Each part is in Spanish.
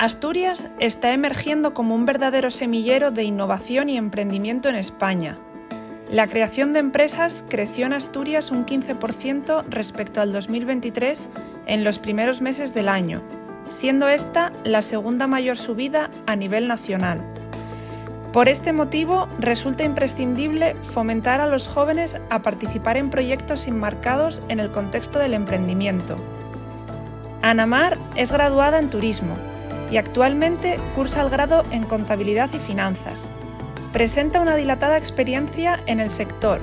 Asturias está emergiendo como un verdadero semillero de innovación y emprendimiento en España. La creación de empresas creció en Asturias un 15% respecto al 2023 en los primeros meses del año, siendo esta la segunda mayor subida a nivel nacional. Por este motivo, resulta imprescindible fomentar a los jóvenes a participar en proyectos enmarcados en el contexto del emprendimiento. Ana Mar es graduada en Turismo y actualmente cursa el grado en Contabilidad y Finanzas. Presenta una dilatada experiencia en el sector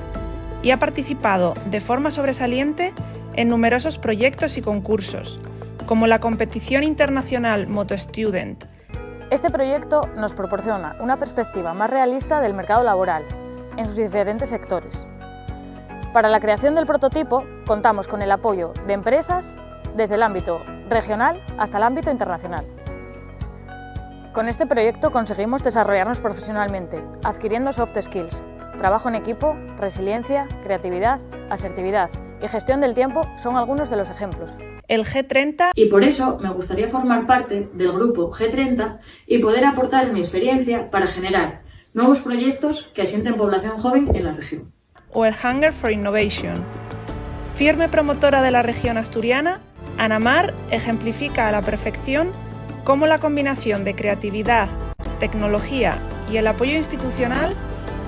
y ha participado de forma sobresaliente en numerosos proyectos y concursos, como la competición internacional Moto Student. Este proyecto nos proporciona una perspectiva más realista del mercado laboral en sus diferentes sectores. Para la creación del prototipo contamos con el apoyo de empresas desde el ámbito regional hasta el ámbito internacional. Con este proyecto conseguimos desarrollarnos profesionalmente, adquiriendo soft skills. Trabajo en equipo, resiliencia, creatividad, asertividad y gestión del tiempo son algunos de los ejemplos. El G30 y por eso me gustaría formar parte del grupo G30 y poder aportar mi experiencia para generar nuevos proyectos que asienten población joven en la región. O el Hunger for Innovation. Firme promotora de la región asturiana, Ana Mar ejemplifica a la perfección cómo la combinación de creatividad, tecnología y el apoyo institucional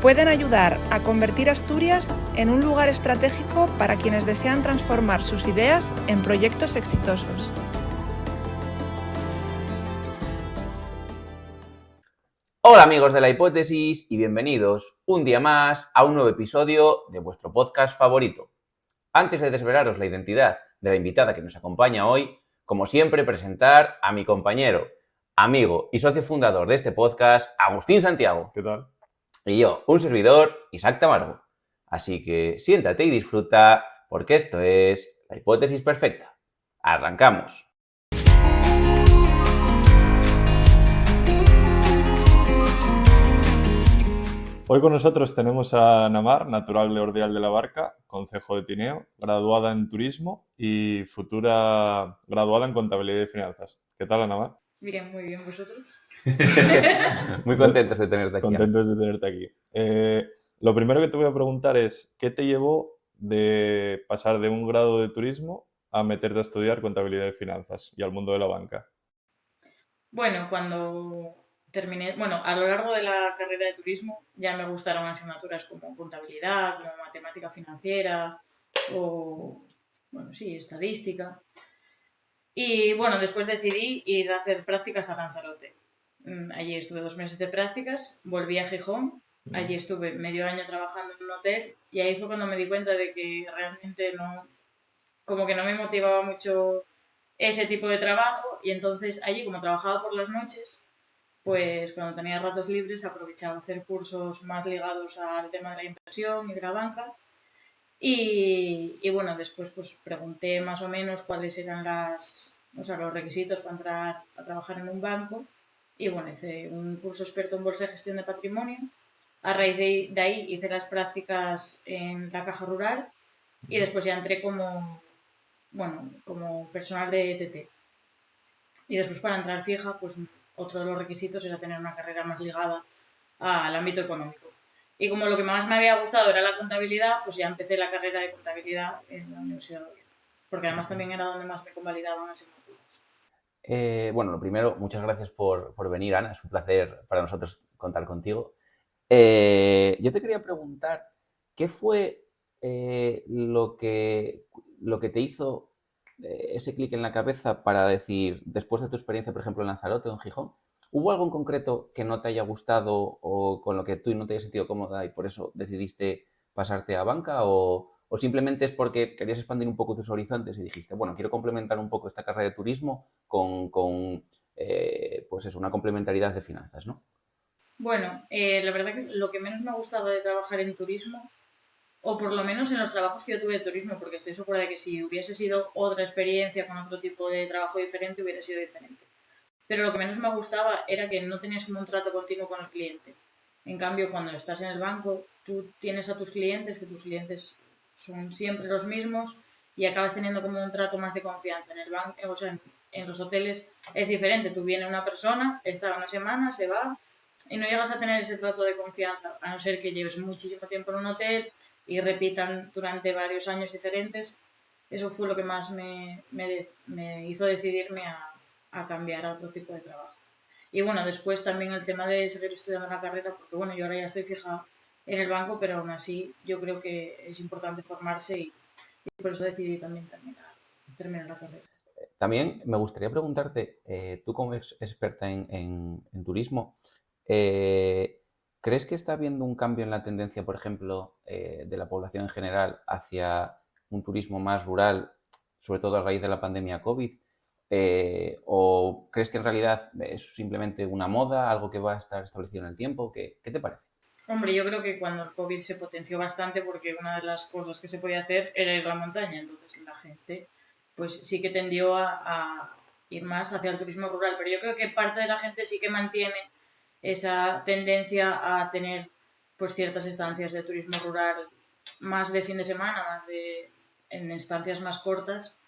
pueden ayudar a convertir Asturias en un lugar estratégico para quienes desean transformar sus ideas en proyectos exitosos. Hola amigos de La Hipótesis y bienvenidos un día más a un nuevo episodio de vuestro podcast favorito. Antes de desvelaros la identidad de la invitada que nos acompaña hoy, como siempre, presentar a mi compañero, amigo y socio fundador de este podcast, Agustín Santiago. ¿Qué tal? Y yo, un servidor, Isaac Tamargo. Así que siéntate y disfruta, porque esto es La Hipótesis Perfecta. ¡Arrancamos! Hoy con nosotros tenemos a Ana Mar, natural de Ordial de la Barca, concejo de Tineo, graduada en Turismo y futura graduada en Contabilidad y Finanzas. ¿Qué tal, Ana Mar? Bien, muy bien. ¿Vosotros? Muy contentos de tenerte aquí. Contentos de tenerte aquí. Lo primero que te voy a preguntar es, ¿qué te llevó de pasar de un grado de Turismo a meterte a estudiar Contabilidad y Finanzas y al mundo de la banca? Bueno, cuando terminé, a lo largo de la carrera de turismo ya me gustaron asignaturas como contabilidad, como matemática financiera o, estadística. Y bueno, después decidí ir a hacer prácticas a Lanzarote. Allí estuve 2 meses de prácticas, volví a Gijón, allí estuve medio año trabajando en un hotel y ahí fue cuando me di cuenta de que realmente como que no me motivaba mucho ese tipo de trabajo y entonces allí, como trabajaba por las noches, pues cuando tenía ratos libres aprovechaba a hacer cursos más ligados al tema de la inversión y de la banca y bueno, después pues pregunté más o menos cuáles eran los requisitos para entrar a trabajar en un banco y bueno, hice un curso experto en bolsa y gestión de patrimonio. A raíz de ahí hice las prácticas en la Caja Rural y después ya entré como personal de TT. Y después para entrar fija, pues otro de los requisitos era tener una carrera más ligada al ámbito económico. Y como lo que más me había gustado era la contabilidad, pues ya empecé la carrera de contabilidad en la Universidad de Oviedo. Porque además también era donde más me convalidaban las asignaturas. Lo primero, muchas gracias por venir, Ana. Es un placer para nosotros contar contigo. Yo te quería preguntar, ¿qué fue lo que te hizo ese clic en la cabeza para decir, después de tu experiencia, por ejemplo, en Lanzarote o en Gijón, ¿hubo algo en concreto que no te haya gustado o con lo que tú no te hayas sentido cómoda y por eso decidiste pasarte a banca? ¿O simplemente es porque querías expandir un poco tus horizontes y dijiste, bueno, quiero complementar un poco esta carrera de turismo con una complementariedad de finanzas, ¿no? Bueno, la verdad que lo que menos me gustaba de trabajar en turismo, o por lo menos en los trabajos que yo tuve de turismo, porque estoy segura de que si hubiese sido otra experiencia con otro tipo de trabajo diferente, hubiera sido diferente. Pero lo que menos me gustaba era que no tenías como un trato continuo con el cliente. En cambio, cuando estás en el banco, tú tienes a tus clientes, que tus clientes son siempre los mismos y acabas teniendo como un trato más de confianza. En el banco, en los hoteles es diferente. Tú viene una persona, está una semana, se va y no llegas a tener ese trato de confianza, a no ser que lleves muchísimo tiempo en un hotel y repitan durante varios años diferentes. Eso fue lo que más me hizo decidirme a cambiar a otro tipo de trabajo. Y bueno, después también el tema de seguir estudiando la carrera, porque bueno, yo ahora ya estoy fija en el banco, pero aún así yo creo que es importante formarse y por eso decidí también terminar la carrera. También me gustaría preguntarte, tú como experta en turismo, ¿crees que está habiendo un cambio en la tendencia, por ejemplo, de la población en general hacia un turismo más rural, sobre todo a raíz de la pandemia COVID? ¿O crees que en realidad es simplemente una moda, algo que va a estar establecido en el tiempo? ¿Qué te parece? Hombre, yo creo que cuando el COVID se potenció bastante porque una de las cosas que se podía hacer era ir a la montaña, entonces la gente pues sí que tendió a ir más hacia el turismo rural, pero yo creo que parte de la gente sí que mantiene esa tendencia a tener pues ciertas estancias de turismo rural más de fin de semana, en estancias más cortas,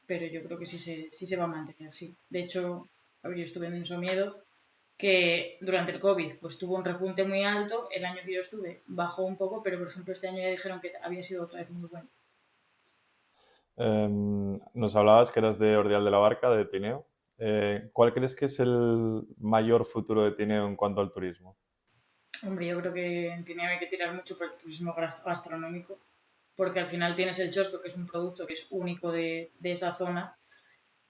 pero yo creo que sí se va a mantener, sí. De hecho, a ver, yo estuve en Somiedo, que durante el COVID pues tuvo un repunte muy alto, el año que yo estuve bajó un poco, pero por ejemplo este año ya dijeron que había sido otra vez muy bueno. Nos hablabas que eras de Ordial de la Barca, de Tineo. ¿Cuál crees que es el mayor futuro de Tineo en cuanto al turismo? Hombre, yo creo que en Tineo hay que tirar mucho por el turismo gastronómico, porque al final tienes el chosco, que es un producto que es único de esa zona,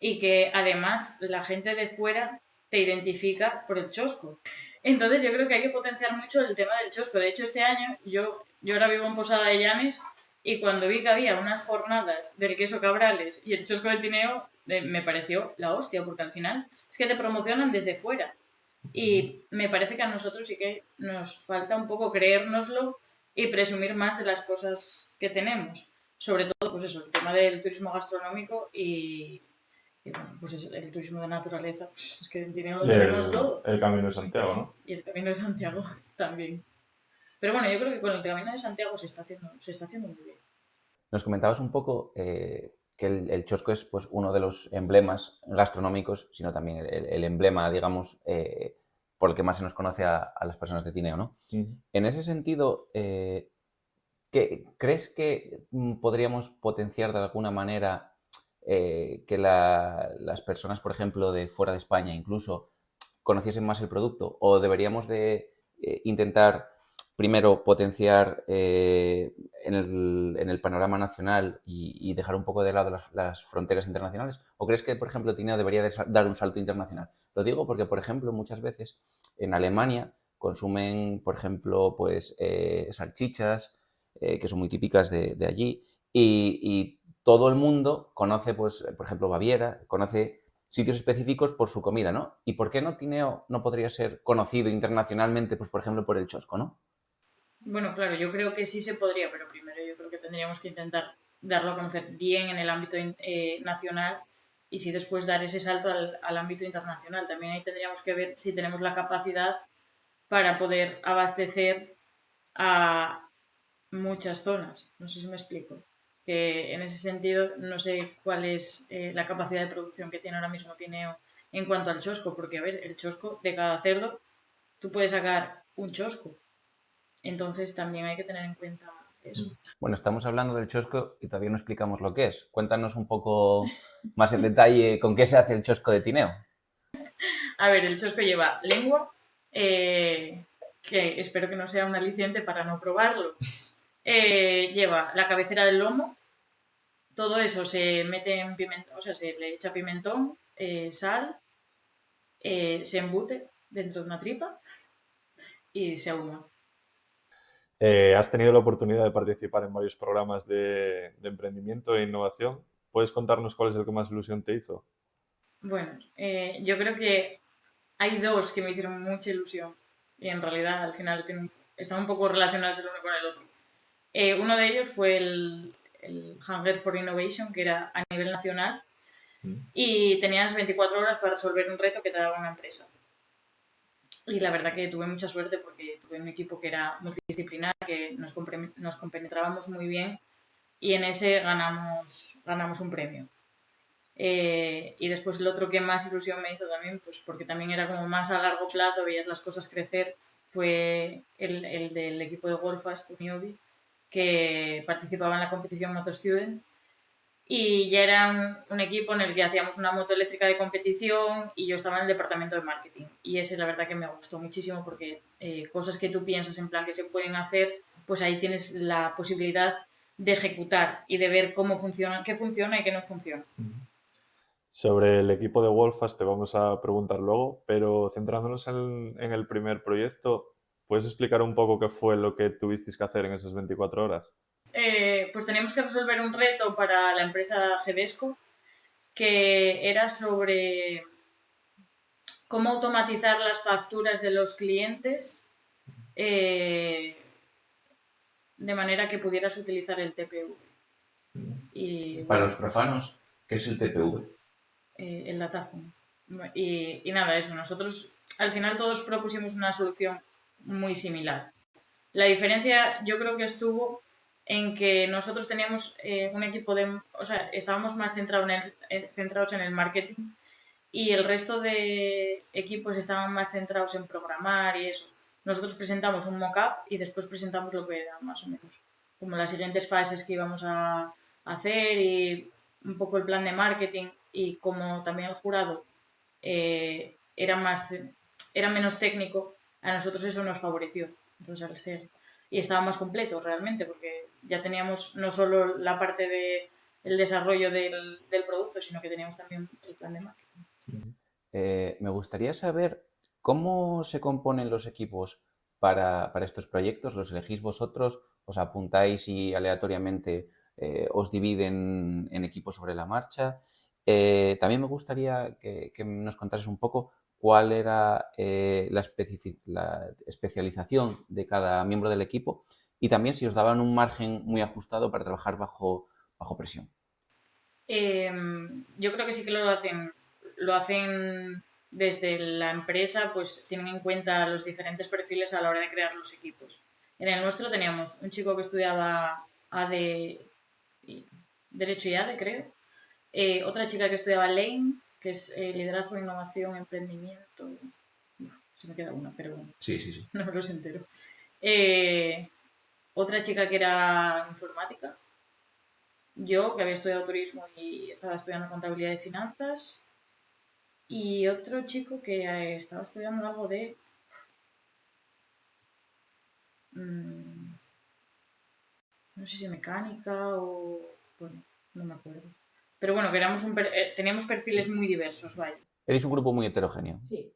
y que además la gente de fuera te identifica por el chosco. Entonces yo creo que hay que potenciar mucho el tema del chosco. De hecho, este año yo ahora vivo en Posada de Llanes y cuando vi que había unas jornadas del queso Cabrales y el chosco de Tineo, me pareció la hostia, porque al final es que te promocionan desde fuera. Y me parece que a nosotros sí que nos falta un poco creérnoslo y presumir más de las cosas que tenemos. Sobre todo, pues eso, el tema del turismo gastronómico y bueno, pues eso, el turismo de naturaleza, pues es que en Tineo lo Y tenemos todo. el Camino de Santiago, ¿no? Y el Camino de Santiago también. Pero bueno, yo creo que con el Camino de Santiago se está haciendo muy bien. Nos comentabas un poco que el chosco es pues, uno de los emblemas gastronómicos, sino también el emblema, digamos, por el que más se nos conoce a las personas de Tineo, ¿no? En ese sentido, ¿crees que podríamos potenciar de alguna manera que las personas, por ejemplo, de fuera de España incluso, conociesen más el producto? ¿O deberíamos de intentar primero potenciar en el panorama nacional y dejar un poco de lado las fronteras internacionales? ¿O crees que, por ejemplo, Tineo debería dar un salto internacional? Lo digo porque, por ejemplo, muchas veces en Alemania consumen, por ejemplo, pues salchichas, que son muy típicas de allí, y todo el mundo conoce, pues, por ejemplo, Baviera, conoce sitios específicos por su comida, ¿no? ¿Y por qué no Tineo no podría ser conocido internacionalmente, pues, por ejemplo, por el chosco, ¿no? Bueno, claro, yo creo que sí se podría, pero primero yo creo que tendríamos que intentar darlo a conocer bien en el ámbito nacional y sí después dar ese salto al ámbito internacional. También ahí tendríamos que ver si tenemos la capacidad para poder abastecer a muchas zonas. No sé si me explico. Que en ese sentido no sé cuál es la capacidad de producción que tiene ahora mismo Tineo en cuanto al chosco, porque a ver, el chosco de cada cerdo tú puedes sacar un chosco. Entonces también hay que tener en cuenta eso. Bueno, estamos hablando del chosco y todavía no explicamos lo que es. Cuéntanos un poco más en detalle con qué se hace el chosco de Tineo. A ver, el chosco lleva lengua, que espero que no sea un aliciente para no probarlo. Lleva la cabecera del lomo, todo eso se mete en pimentón, o sea, se le echa pimentón, sal, se embute dentro de una tripa y se ahuma. Has tenido la oportunidad de participar en varios programas de emprendimiento e innovación. ¿Puedes contarnos cuál es el que más ilusión te hizo? Bueno, yo creo que hay dos que me hicieron mucha ilusión y en realidad al final están un poco relacionados el uno con el otro. Uno de ellos fue el Hunger for Innovation, que era a nivel nacional, y tenías 24 horas para resolver un reto que te daba una empresa. Y la verdad que tuve mucha suerte porque tuve un equipo que era multidisciplinar, que nos compenetrábamos muy bien y en ese ganamos un premio. Y después el otro que más ilusión me hizo también, pues porque también era como más a largo plazo, veías las cosas crecer, fue el del equipo de Wolfast Uniobi, que participaba en la competición Moto Student. Y ya era un equipo en el que hacíamos una moto eléctrica de competición y yo estaba en el departamento de marketing. Y ese la verdad que me gustó muchísimo porque cosas que tú piensas en plan que se pueden hacer, pues ahí tienes la posibilidad de ejecutar y de ver cómo funciona, qué funciona y qué no funciona. Sobre el equipo de Wolfast te vamos a preguntar luego, pero centrándonos en el primer proyecto, ¿puedes explicar un poco qué fue lo que tuvisteis que hacer en esas 24 horas? Pues teníamos que resolver un reto para la empresa Gedesco que era sobre cómo automatizar las facturas de los clientes de manera que pudieras utilizar el TPV. Y, Para los profanos, ¿qué es el TPV? El datáfono. Y nada, eso. Nosotros al final todos propusimos una solución muy similar. La diferencia yo creo que estuvo en que nosotros teníamos un equipo de... O sea, estábamos más centrados en el marketing y el resto de equipos estaban más centrados en programar y eso. Nosotros presentamos un mock-up y después presentamos lo que era más o menos como las siguientes fases que íbamos a hacer y un poco el plan de marketing y como también el jurado era menos técnico, a nosotros eso nos favoreció. Entonces al ser... Y estaba más completo realmente porque ya teníamos no solo la parte de el desarrollo del producto, sino que teníamos también el plan de marketing. Me gustaría saber cómo se componen los equipos para estos proyectos. ¿Los elegís vosotros? ¿Os apuntáis y aleatoriamente os dividen en equipos sobre la marcha? También me gustaría que nos contases un poco cuál era la especialización de cada miembro del equipo y también si os daban un margen muy ajustado para trabajar bajo presión. Yo creo que sí que lo hacen desde la empresa, pues tienen en cuenta los diferentes perfiles a la hora de crear los equipos. En el nuestro teníamos un chico que estudiaba Derecho y ADE, creo. Otra chica que estudiaba Lane, que es Liderazgo, Innovación, Emprendimiento. Se me queda una, pero Sí, sí, sí. no me los entero. Otra chica que era Informática. Yo, que había estudiado turismo y estaba estudiando contabilidad y finanzas. Y otro chico que estaba estudiando algo de... no sé si mecánica o... Bueno, no me acuerdo. Pero bueno, que teníamos perfiles muy diversos, vaya. Eres un grupo muy heterogéneo. Sí.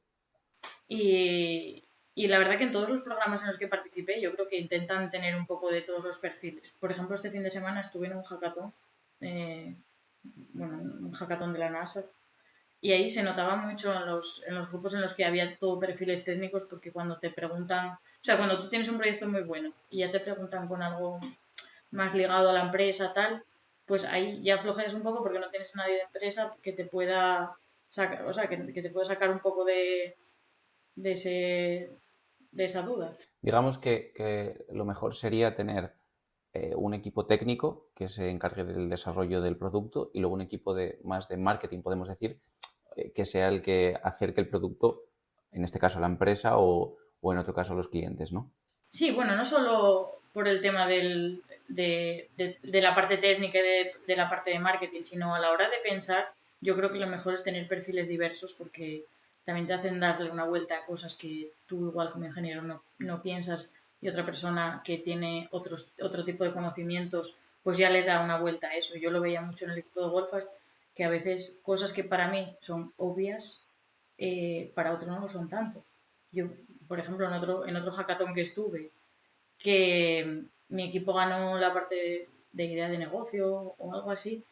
Y la verdad que en todos los programas en los que participé yo creo que intentan tener un poco de todos los perfiles. Por ejemplo, este fin de semana estuve en un hackathon, un hackathon de la NASA, y ahí se notaba mucho en los grupos en los que había todo perfiles técnicos porque cuando te preguntan, o sea, cuando tú tienes un proyecto muy bueno y ya te preguntan con algo más ligado a la empresa, tal, pues ahí ya aflojas un poco porque no tienes nadie de empresa que te pueda sacar, o sea, que te pueda sacar un poco de esa duda. Digamos que lo mejor sería tener un equipo técnico que se encargue del desarrollo del producto y luego un equipo más de marketing, podemos decir, que sea el que acerque el producto, en este caso a la empresa o en otro caso a los clientes, ¿no? Sí, bueno, no solo por el tema de la parte técnica y de la parte de marketing, sino a la hora de pensar, yo creo que lo mejor es tener perfiles diversos porque también te hacen darle una vuelta a cosas que tú igual como ingeniero no piensas y otra persona que tiene otro tipo de conocimientos pues ya le da una vuelta a eso. Yo lo veía mucho en el equipo de Wolfast que a veces cosas que para mí son obvias, para otros no lo son tanto. Yo, por ejemplo, en otro hackathon que estuve, que mi equipo ganó la parte de idea de negocio o algo así,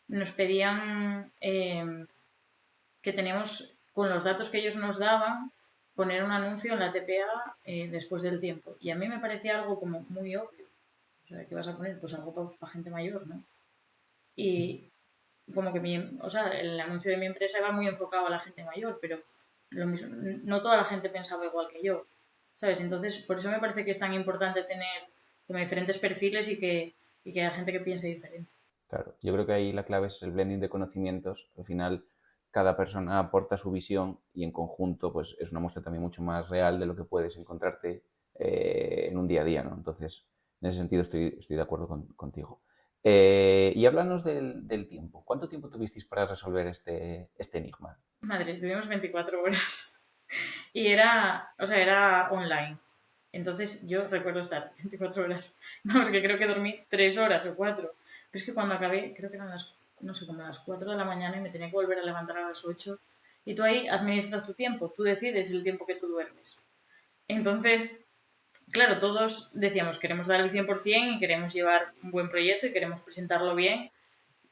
nos pedían que teníamos, con los datos que ellos nos daban, poner un anuncio en la TPA después del tiempo. Y a mí me parecía algo como muy obvio. O sea, ¿qué vas a poner? Pues algo para gente mayor, ¿no? Y como que el anuncio de mi empresa iba muy enfocado a la gente mayor, pero lo mismo, no toda la gente pensaba igual que yo, ¿sabes? Entonces, por eso me parece que es tan importante tener como diferentes perfiles y que haya gente que piense diferente. Claro, yo creo que ahí la clave es el blending de conocimientos. Al final, cada persona aporta su visión y en conjunto pues es una muestra también mucho más real de lo que puedes encontrarte en un día a día, ¿no? Entonces, en ese sentido estoy de acuerdo contigo. Y háblanos del tiempo. ¿Cuánto tiempo tuvisteis para resolver este enigma? Madre, tuvimos 24 horas. Y era online. Entonces yo recuerdo estar 24 horas. Vamos, que creo que dormí 3 horas o 4. Pero es que cuando acabé, creo que eran no sé, como las 4 de la mañana y me tenía que volver a levantar a las 8. Y tú ahí administras tu tiempo, tú decides el tiempo que tú duermes. Entonces, claro, todos decíamos, queremos dar el 100% y queremos llevar un buen proyecto y queremos presentarlo bien.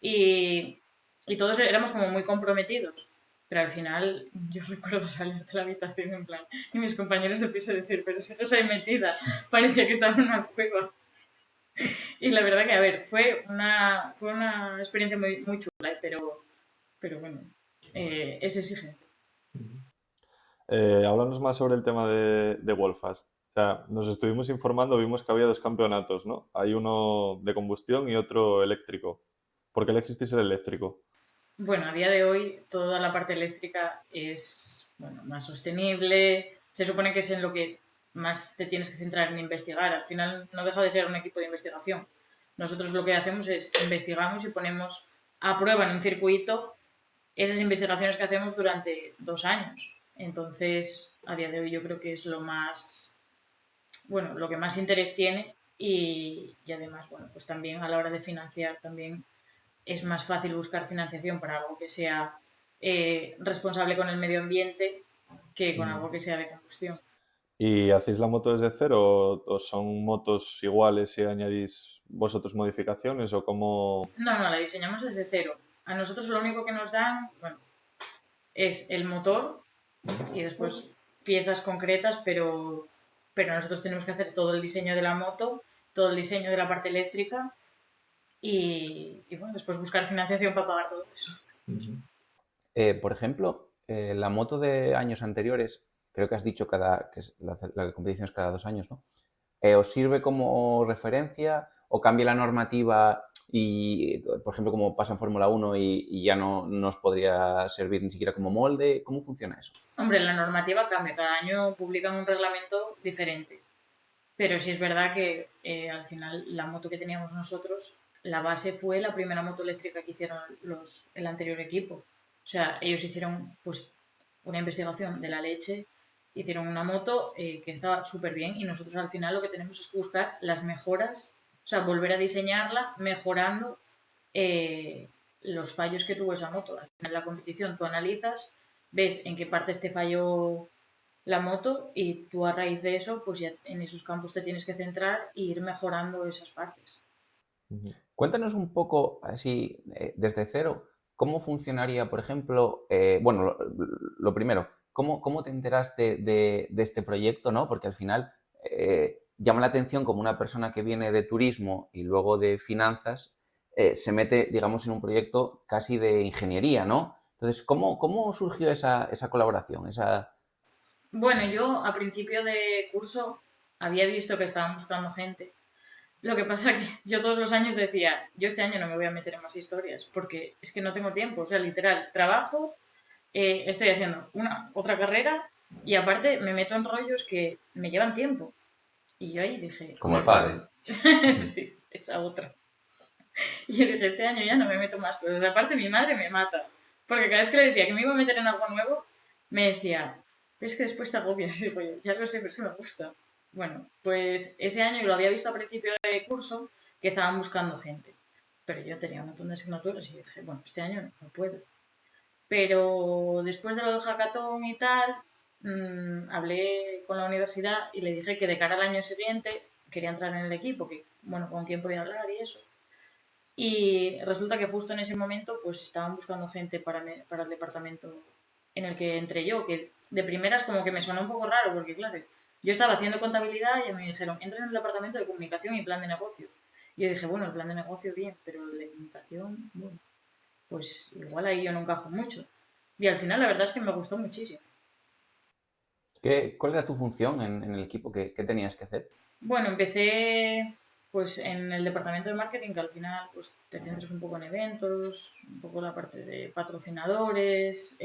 Y, y todos éramos como muy comprometidos. Pero al final yo recuerdo salir de la habitación en plan y mis compañeros de piso decir, pero si estás ahí metida, parecía que estaba en una cueva. Y la verdad que, a ver, fue una experiencia muy, muy chula, pero bueno, es exigente. Háblanos más sobre el tema de Wolfast. O sea, nos estuvimos informando, vimos que había dos campeonatos, ¿no? Hay uno de combustión y otro eléctrico. ¿Por qué elegisteis el eléctrico? Bueno, a día de hoy toda la parte eléctrica es bueno, más sostenible. Se supone que es en lo que más te tienes que centrar en investigar. Al final no deja de ser un equipo de investigación. Nosotros lo que hacemos es investigamos y ponemos a prueba en un circuito esas investigaciones que hacemos durante 2 años. Entonces, a día de hoy yo creo que es lo más, bueno, lo que más interés tiene y además, bueno, pues también a la hora de financiar también es más fácil buscar financiación para algo que sea responsable con el medio ambiente que con algo que sea de combustión. ¿Y hacéis la moto desde cero o son motos iguales y añadís vosotros modificaciones o cómo? No, la diseñamos desde cero. A nosotros lo único que nos dan, bueno, es el motor y después piezas concretas, pero nosotros tenemos que hacer todo el diseño de la moto, todo el diseño de la parte eléctrica y bueno, después buscar financiación para pagar todo eso. Por ejemplo, la moto de años anteriores, creo que has dicho que la competición es cada 2 años, ¿no? ¿Os sirve como referencia o cambia la normativa y, por ejemplo, como pasa en Fórmula 1 y ya no nos podría servir ni siquiera como molde? ¿Cómo funciona eso? Hombre, la normativa cambia, cada año publican un reglamento diferente, pero sí es verdad que al final la moto que teníamos nosotros, la base fue la primera moto eléctrica que hicieron el anterior equipo. O sea, ellos hicieron pues una investigación de la leche, hicieron una moto que estaba súper bien y nosotros al final lo que tenemos es que buscar las mejoras, o sea, volver a diseñarla mejorando los fallos que tuvo esa moto. Al final de la competición tú analizas, ves en qué partes te falló la moto y tú a raíz de eso, pues ya en esos campos te tienes que centrar e ir mejorando esas partes. Cuéntanos un poco, así, desde cero, cómo funcionaría, por ejemplo, bueno, lo primero, ¿cómo te enteraste de este proyecto, ¿no? Porque al final llama la atención como una persona que viene de turismo y luego de finanzas se mete, digamos, en un proyecto casi de ingeniería, ¿no? Entonces, ¿cómo surgió esa colaboración? Bueno, yo a principio de curso había visto que estaban buscando gente. Lo que pasa que yo todos los años decía, yo este año no me voy a meter en más historias, porque es que no tengo tiempo. O sea, literal, trabajo, estoy haciendo otra carrera y aparte me meto en rollos que me llevan tiempo. Y yo ahí dije... Como el padre. Sí, esa otra. Y yo dije, este año ya no me meto más cosas. Aparte mi madre me mata. Porque cada vez que le decía que me iba a meter en algo nuevo, me decía, es que después te agobias. Y digo yo, ya lo sé, pero es que me gusta. Bueno, pues ese año yo lo había visto a principio de curso que estaban buscando gente. Pero yo tenía un montón de asignaturas y dije, bueno, este año no puedo. Pero después de lo del hackathon y tal, hablé con la universidad y le dije que de cara al año siguiente quería entrar en el equipo, que bueno, con quién podía hablar y eso. Y resulta que justo en ese momento pues estaban buscando gente para el departamento en el que entré yo, que de primeras como que me sonó un poco raro, porque claro, yo estaba haciendo contabilidad y me dijeron, entras en el departamento de comunicación y plan de negocio. Y yo dije, bueno, el plan de negocio bien, pero el de comunicación, bueno, pues igual ahí yo no encajo mucho. Y al final la verdad es que me gustó muchísimo. ¿Cuál era tu función en el equipo? ¿Qué tenías que hacer? Bueno, empecé pues en el departamento de marketing, que al final pues te centras un poco en eventos, un poco la parte de patrocinadores,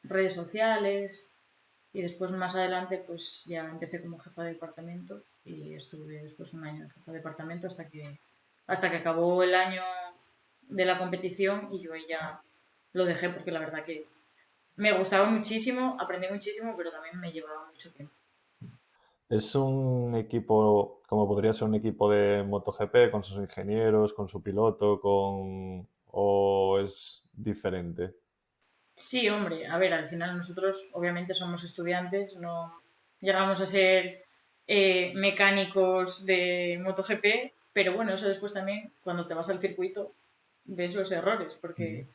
redes sociales, y después más adelante pues ya empecé como jefa de departamento y estuve después un año de jefa de departamento hasta que acabó el año de la competición y yo ahí ya lo dejé porque la verdad que me gustaba muchísimo, aprendí muchísimo, pero también me llevaba mucho tiempo. ¿Es un equipo, como podría ser un equipo de MotoGP, con sus ingenieros, con su piloto, o es diferente? Sí, hombre, a ver, al final nosotros obviamente somos estudiantes, no llegamos a ser mecánicos de MotoGP, pero bueno, eso después también, cuando te vas al circuito, ves los errores, porque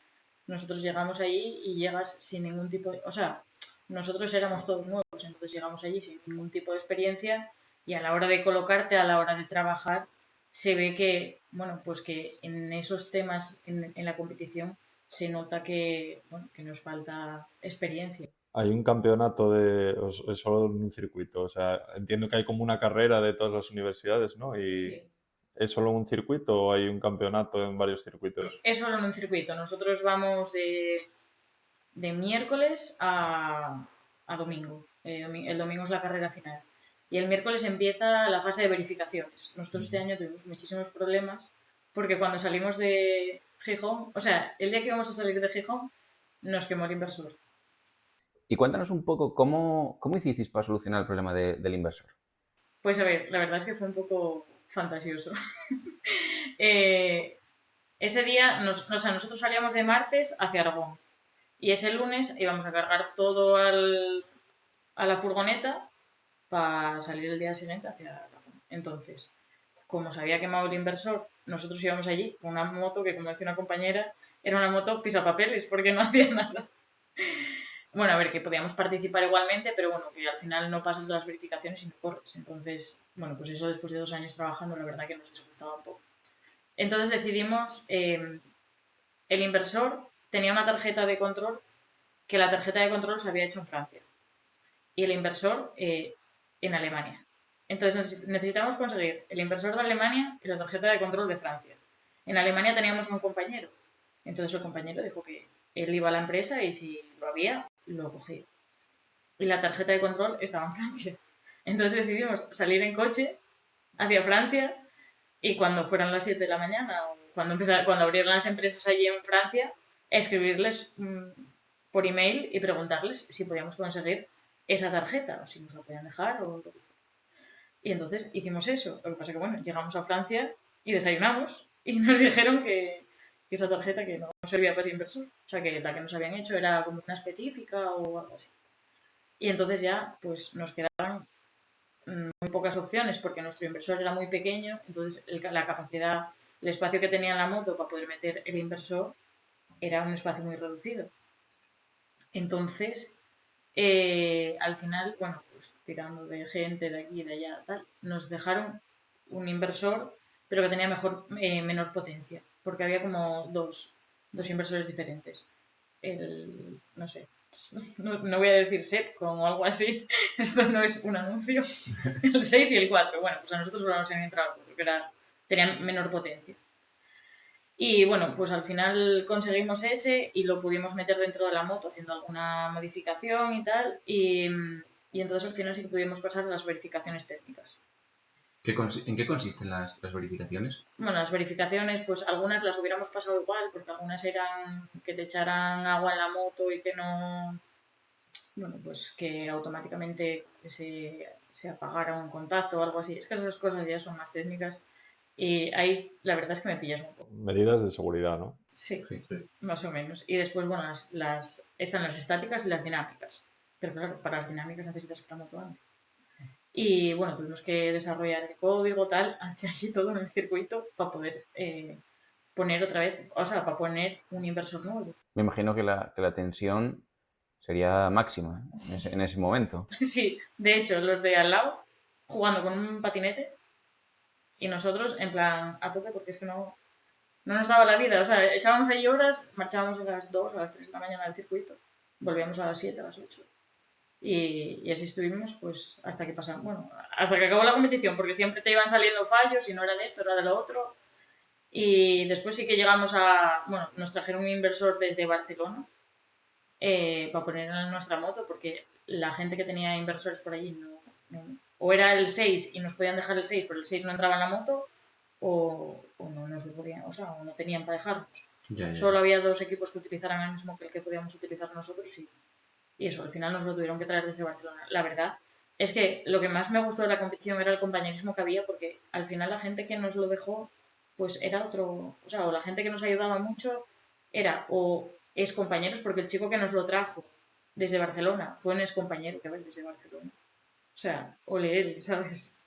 nosotros llegamos allí y llegas sin ningún tipo de... O sea, nosotros éramos todos nuevos, entonces llegamos allí sin ningún tipo de experiencia y a la hora de colocarte, a la hora de trabajar, se ve que, bueno, pues que en esos temas, en la competición, se nota que, bueno, que nos falta experiencia. Hay un campeonato o es solo en un circuito. O sea, entiendo que hay como una carrera de todas las universidades, ¿no? ¿Y Sí. es solo en un circuito o hay un campeonato en varios circuitos? Es solo en un circuito. Nosotros vamos de miércoles a domingo. El domingo es la carrera final. Y el miércoles empieza la fase de verificaciones. Nosotros este año tuvimos muchísimos problemas porque cuando salimos de Gijón, o sea, el día que íbamos a salir de Gijón, nos quemó el inversor. Y cuéntanos un poco cómo hicisteis para solucionar el problema del inversor. Pues a ver, la verdad es que fue un poco fantasioso. Eh, ese día, o sea, nosotros salíamos de martes hacia Aragón y ese lunes íbamos a cargar todo a la furgoneta para salir el día siguiente hacia Aragón. Entonces, como se había quemado el inversor, nosotros íbamos allí con una moto que, como decía una compañera, era una moto pisapapeles porque no hacía nada. Bueno, a ver, que podíamos participar igualmente, pero bueno, que al final no pasas las verificaciones y no corres. Entonces, bueno, pues eso después de 2 años trabajando, la verdad que nos disgustaba un poco. Entonces decidimos, el inversor tenía una tarjeta de control, que la tarjeta de control se había hecho en Francia y el inversor en Alemania. Entonces necesitamos conseguir el inversor de Alemania y la tarjeta de control de Francia. En Alemania teníamos un compañero, entonces el compañero dijo que él iba a la empresa y si lo había, lo cogía. Y la tarjeta de control estaba en Francia. Entonces decidimos salir en coche hacia Francia y cuando fueran las 7 de la mañana o cuando abrieron las empresas allí en Francia, escribirles por email y preguntarles si podíamos conseguir esa tarjeta o si nos la podían dejar o lo que fuera. Y entonces hicimos eso. Lo que pasa que, bueno, llegamos a Francia y desayunamos y nos dijeron que esa tarjeta que no servía para ese inversor. O sea, que la que nos habían hecho era como una específica o algo así. Y entonces ya, pues nos quedaban muy pocas opciones porque nuestro inversor era muy pequeño, entonces la capacidad, el espacio que tenía en la moto para poder meter el inversor era un espacio muy reducido. Entonces, al final, bueno, pues tirando de gente de aquí y de allá, tal, nos dejaron un inversor, pero que tenía menor potencia, porque había como dos inversores diferentes. No sé, no voy a decir SEPCOM o algo así, esto no es un anuncio, el 6 y el 4. Bueno, pues a nosotros solo nos habían entrado porque tenían menor potencia. Y bueno, pues al final conseguimos ese y lo pudimos meter dentro de la moto haciendo alguna modificación y tal. Y entonces al final sí que pudimos pasar a las verificaciones técnicas. ¿En qué consisten las verificaciones? Bueno, las verificaciones, pues algunas las hubiéramos pasado igual, porque algunas eran que te echaran agua en la moto y que no, bueno, pues que automáticamente se apagara un contacto o algo así. Es que esas cosas ya son más técnicas y ahí la verdad es que me pillas un poco. Medidas de seguridad, ¿no? Sí, Sí. más o menos. Y después, bueno, están las estáticas y las dinámicas. Pero claro, para las dinámicas necesitas que la moto ande. Y bueno, tuvimos que desarrollar el código, tal, allí todo en el circuito para poder poner otra vez, o sea, para poner un inversor nuevo. Me imagino que la tensión sería máxima en ese momento. Sí, de hecho, los de al lado jugando con un patinete y nosotros en plan a tope porque es que no nos daba la vida. O sea, echábamos ahí horas, marchábamos a las 2, a las 3 de la mañana al circuito, volvíamos a las 7, a las 8. Y así estuvimos pues hasta que pasamos, bueno, hasta que acabó la competición, porque siempre te iban saliendo fallos y no era de esto, era de lo otro. Y después sí que llegamos bueno, nos trajeron un inversor desde Barcelona para poner en nuestra moto, porque la gente que tenía inversores por allí o era el 6 y nos podían dejar el 6, pero el 6 no entraba en la moto, o no nos lo podían, o sea, o no tenían para dejarnos. Solo había 2 equipos que utilizaran el mismo que el que podíamos utilizar nosotros y eso, al final nos lo tuvieron que traer desde Barcelona. La verdad es que lo que más me gustó de la competición era el compañerismo que había, porque al final la gente que nos lo dejó, pues era otro, o sea, o la gente que nos ayudaba mucho era o ex compañeros, porque el chico que nos lo trajo desde Barcelona fue un ex compañero que va desde Barcelona. O sea, ole él, ¿sabes?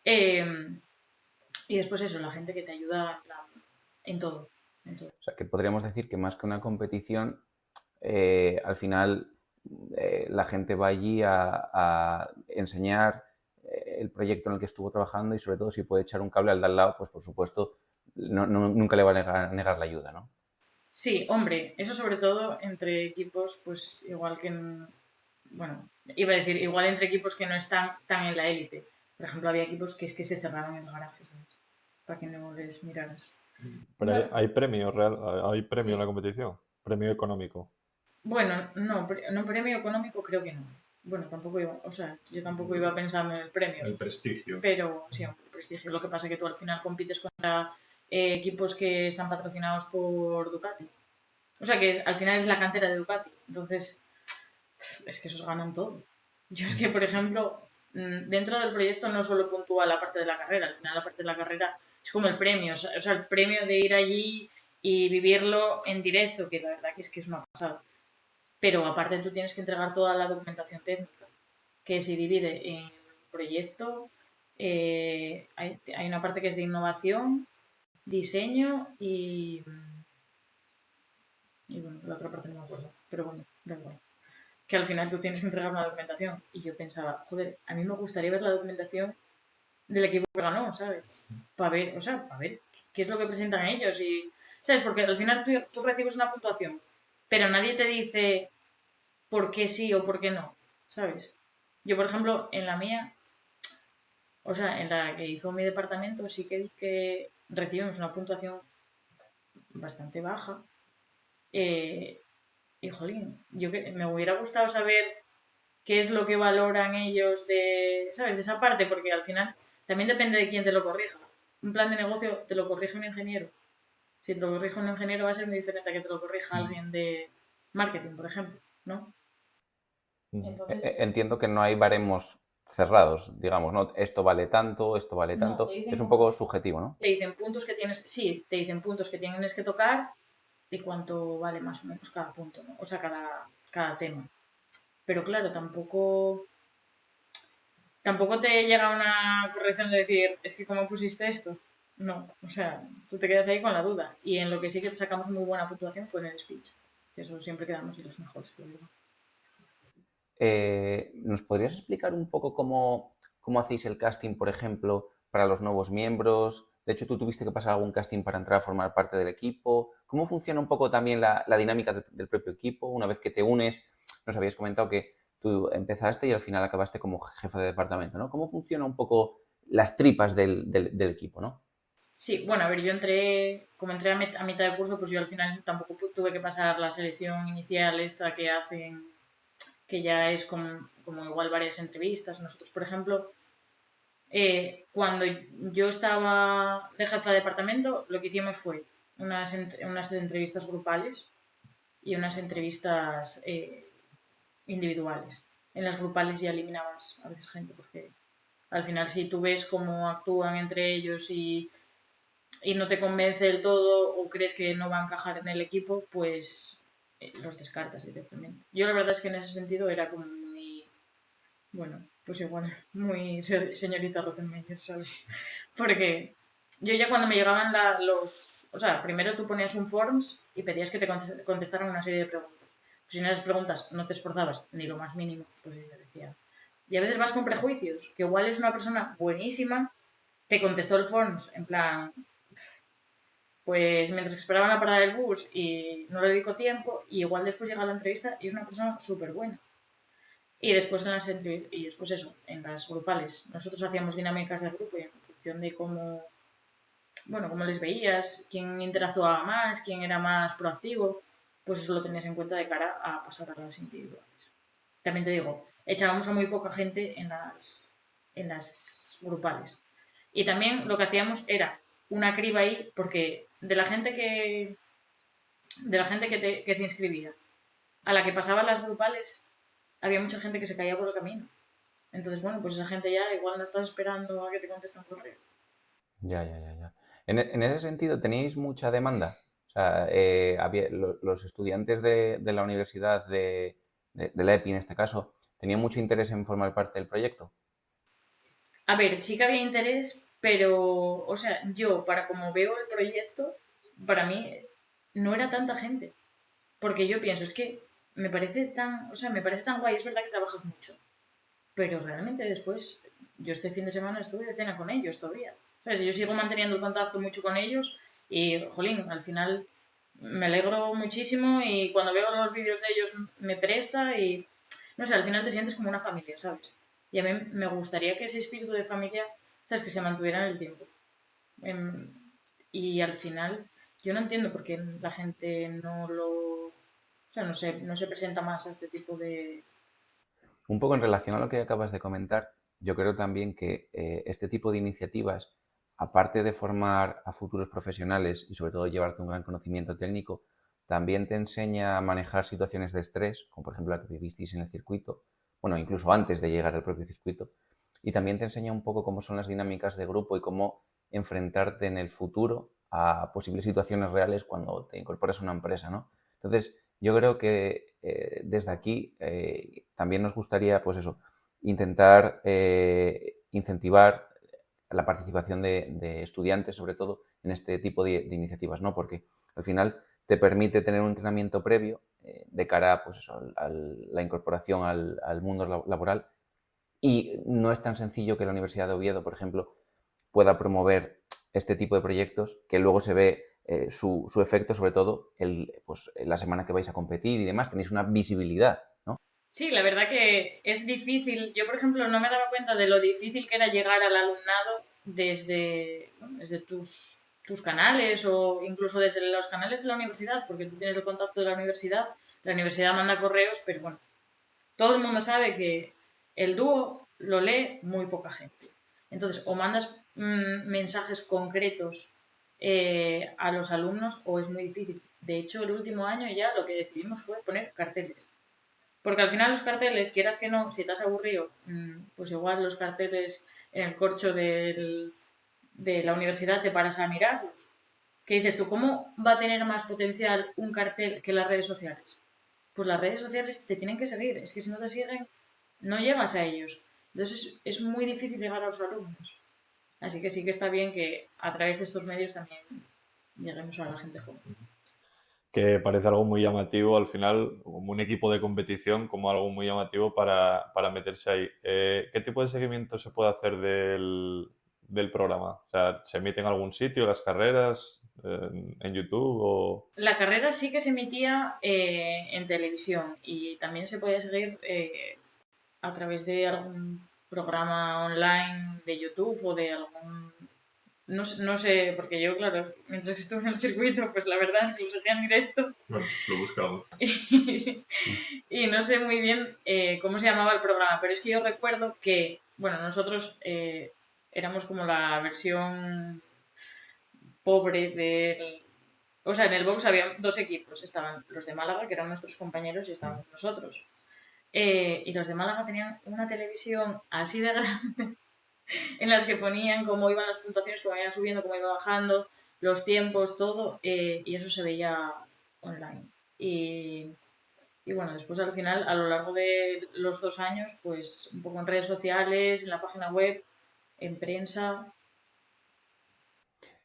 Y después eso, la gente que te ayuda en todo, en todo. O sea, que podríamos decir que más que una competición, al final la gente va allí a enseñar el proyecto en el que estuvo trabajando y sobre todo si puede echar un cable al de al lado, pues por supuesto nunca le va a negar la ayuda, ¿no? Sí, hombre, eso sobre todo entre equipos, pues igual que bueno, iba a decir, igual entre equipos que no están tan en la élite. Por ejemplo, había equipos que es que se cerraban en el garaje, ¿sabes? Para que no les miraras. Pero No, hay premio real, hay premio en sí. la competición, premio económico. Bueno, no, premio económico creo que no. Bueno, tampoco iba, o sea, yo tampoco iba pensando en el premio. El prestigio. Pero sí, hombre, el prestigio. Lo que pasa es que tú al final compites contra equipos que están patrocinados por Ducati. O sea que al final es la cantera de Ducati. Entonces, es que esos ganan todo. Yo es que, por ejemplo, dentro del proyecto no solo puntúa la parte de la carrera, al final la parte de la carrera es como el premio, o sea, el premio de ir allí y vivirlo en directo, que la verdad que es una pasada. Pero aparte tú tienes que entregar toda la documentación técnica, que se divide en proyecto, hay una parte que es de innovación, diseño y bueno, la otra parte no me acuerdo, pero bueno, da igual. Que al final tú tienes que entregar una documentación. Y yo pensaba, joder, a mí me gustaría ver la documentación del equipo que ganó, ¿sabes? Para ver, o sea, para ver qué es lo que presentan ellos y, ¿sabes? Porque al final tú recibes una puntuación, pero nadie te dice por qué sí o por qué no, ¿sabes? Yo, por ejemplo, en la mía, o sea, en la que hizo mi departamento, sí que vi que recibimos una puntuación bastante baja. Y, jolín, me hubiera gustado saber qué es lo que valoran ellos de, ¿sabes? De esa parte, porque al final también depende de quién te lo corrija. Un plan de negocio te lo corrige un ingeniero. Si te lo corrige un ingeniero va a ser muy diferente a que te lo corrija alguien de marketing, por ejemplo, ¿no? Entonces, Entiendo que no hay baremos cerrados, digamos, ¿no? Esto vale tanto, esto vale no, tanto. Es un poco subjetivo, ¿no? te dicen puntos que tienes, sí, te dicen puntos que tienes que tocar y cuánto vale más o menos cada punto, ¿no? O sea, cada tema. Pero claro, tampoco te llega una corrección de decir, es que ¿cómo pusiste esto? No, o sea, tú te quedas ahí con la duda. Y en lo que sí que te sacamos muy buena puntuación fue en el speech. Que eso siempre quedamos y los mejores, lo digo. ¿Nos podrías explicar un poco cómo hacéis el casting, por ejemplo, para los nuevos miembros? De hecho, tú tuviste que pasar algún casting para entrar a formar parte del equipo. ¿Cómo funciona un poco también la dinámica del propio equipo? Una vez que te unes, nos habías comentado que tú empezaste y al final acabaste como jefa de departamento, ¿no? ¿Cómo funciona un poco las tripas del equipo, ¿no? Sí, bueno, a ver, como entré a mitad de curso, pues yo al final tampoco tuve que pasar la selección inicial esta que hacen, que ya es como igual varias entrevistas. Nosotros, por ejemplo, cuando yo estaba de jefa de departamento, lo que hicimos fue unas entrevistas grupales y unas entrevistas individuales. En las grupales ya eliminabas a veces gente, porque al final si tú ves cómo actúan entre ellos y no te convence del todo o crees que no va a encajar en el equipo, pues los descartas directamente. Yo la verdad es que en ese sentido era como muy, bueno, pues igual, muy señorita Rottenmeier, ¿sabes? Porque yo ya cuando me llegaban o sea, primero tú ponías un forms y pedías que te contestaran una serie de preguntas. Pues si en esas preguntas no te esforzabas ni lo más mínimo, pues yo decía. Y a veces vas con prejuicios, que igual es una persona buenísima, te contestó el forms en plan, pues mientras que esperaban a parar el bus y no le dedico tiempo, y igual después llega a la entrevista y es una persona súper buena. Y después y después eso, en las grupales. Nosotros hacíamos dinámicas de grupo y en función de cómo les veías, quién interactuaba más, quién era más proactivo, pues eso lo tenías en cuenta de cara a pasar a las individuales. También te digo, echábamos a muy poca gente en las grupales. Y también lo que hacíamos era una criba ahí, porque de la gente que se inscribía a la que pasaba las grupales, había mucha gente que se caía por el camino. Entonces, bueno, pues esa gente ya igual no estás esperando a que te conteste un correo. Ya. En ese sentido, ¿teníais mucha demanda? O sea, los estudiantes de la universidad de la EPI, en este caso, ¿tenían mucho interés en formar parte del proyecto? A ver, sí que había interés, pero, o sea, yo, para como veo el proyecto, para mí no era tanta gente. Porque yo pienso, es que me parece tan guay, es verdad que trabajas mucho, pero realmente después, yo este fin de semana estuve de cena con ellos todavía. ¿Sabes? Yo sigo manteniendo el contacto mucho con ellos y, jolín, al final me alegro muchísimo y cuando veo los vídeos de ellos me presta y, no sé, al final te sientes como una familia, ¿sabes? Y a mí me gustaría que ese espíritu de familia, ¿sabes? Que se mantuviera en el tiempo. Em, y al final, yo no entiendo por qué la gente o sea, no se presenta más a este tipo de... Un poco en relación a lo que acabas de comentar, yo creo también que este tipo de iniciativas, aparte de formar a futuros profesionales y sobre todo llevarte un gran conocimiento técnico, también te enseña a manejar situaciones de estrés, como por ejemplo la que vivisteis en el circuito, bueno, incluso antes de llegar al propio circuito, y también te enseña un poco cómo son las dinámicas de grupo y cómo enfrentarte en el futuro a posibles situaciones reales cuando te incorporas a una empresa, ¿no? Entonces, yo creo que desde aquí también nos gustaría, pues eso, intentar incentivar la participación de estudiantes, sobre todo, en este tipo de iniciativas, ¿no? Porque al final te permite tener un entrenamiento previo de cara, pues eso, a la incorporación al mundo laboral y no es tan sencillo que la Universidad de Oviedo, por ejemplo, pueda promover este tipo de proyectos que luego se ve su efecto, sobre todo pues, la semana que vais a competir y demás, tenéis una visibilidad, ¿no? Sí, la verdad que es difícil. Yo, por ejemplo, no me daba cuenta de lo difícil que era llegar al alumnado desde tus canales o incluso desde los canales de la universidad, porque tú tienes el contacto de la universidad manda correos, pero bueno, todo el mundo sabe que el dúo lo lee muy poca gente. Entonces, o mandas mensajes concretos a los alumnos o es muy difícil. De hecho, el último año ya lo que decidimos fue poner carteles. Porque al final los carteles, quieras que no, si te has aburrido, pues igual los carteles en el corcho de la universidad te paras a mirarlos. ¿Qué dices tú? ¿Cómo va a tener más potencial un cartel que las redes sociales? Pues las redes sociales te tienen que seguir. Es que si no te siguen, no llegas a ellos. Entonces es muy difícil llegar a los alumnos. Así que sí que está bien que a través de estos medios también lleguemos a la gente joven. Que parece algo muy llamativo al final, como un equipo de competición, como algo muy llamativo para meterse ahí. ¿Qué tipo de seguimiento se puede hacer del programa? O sea, ¿se emite en algún sitio las carreras, en YouTube o...? La carrera sí que se emitía en televisión y también se podía seguir a través de algún programa online de YouTube o de algún... No sé, porque yo, claro, mientras que estuve en el circuito, pues la verdad es que lo seguía en directo. Bueno, lo buscamos. Y no sé muy bien cómo se llamaba el programa, pero es que yo recuerdo que, bueno, nosotros éramos como la versión pobre del... O sea, en el box había dos equipos, estaban los de Málaga, que eran nuestros compañeros, y estábamos nosotros. Y los de Málaga tenían una televisión así de grande en las que ponían cómo iban las puntuaciones, cómo iban subiendo, cómo iba bajando, los tiempos, todo, y eso se veía online. Y bueno, después al final, a lo largo de los 2 años, pues un poco en redes sociales, en la página web, en prensa.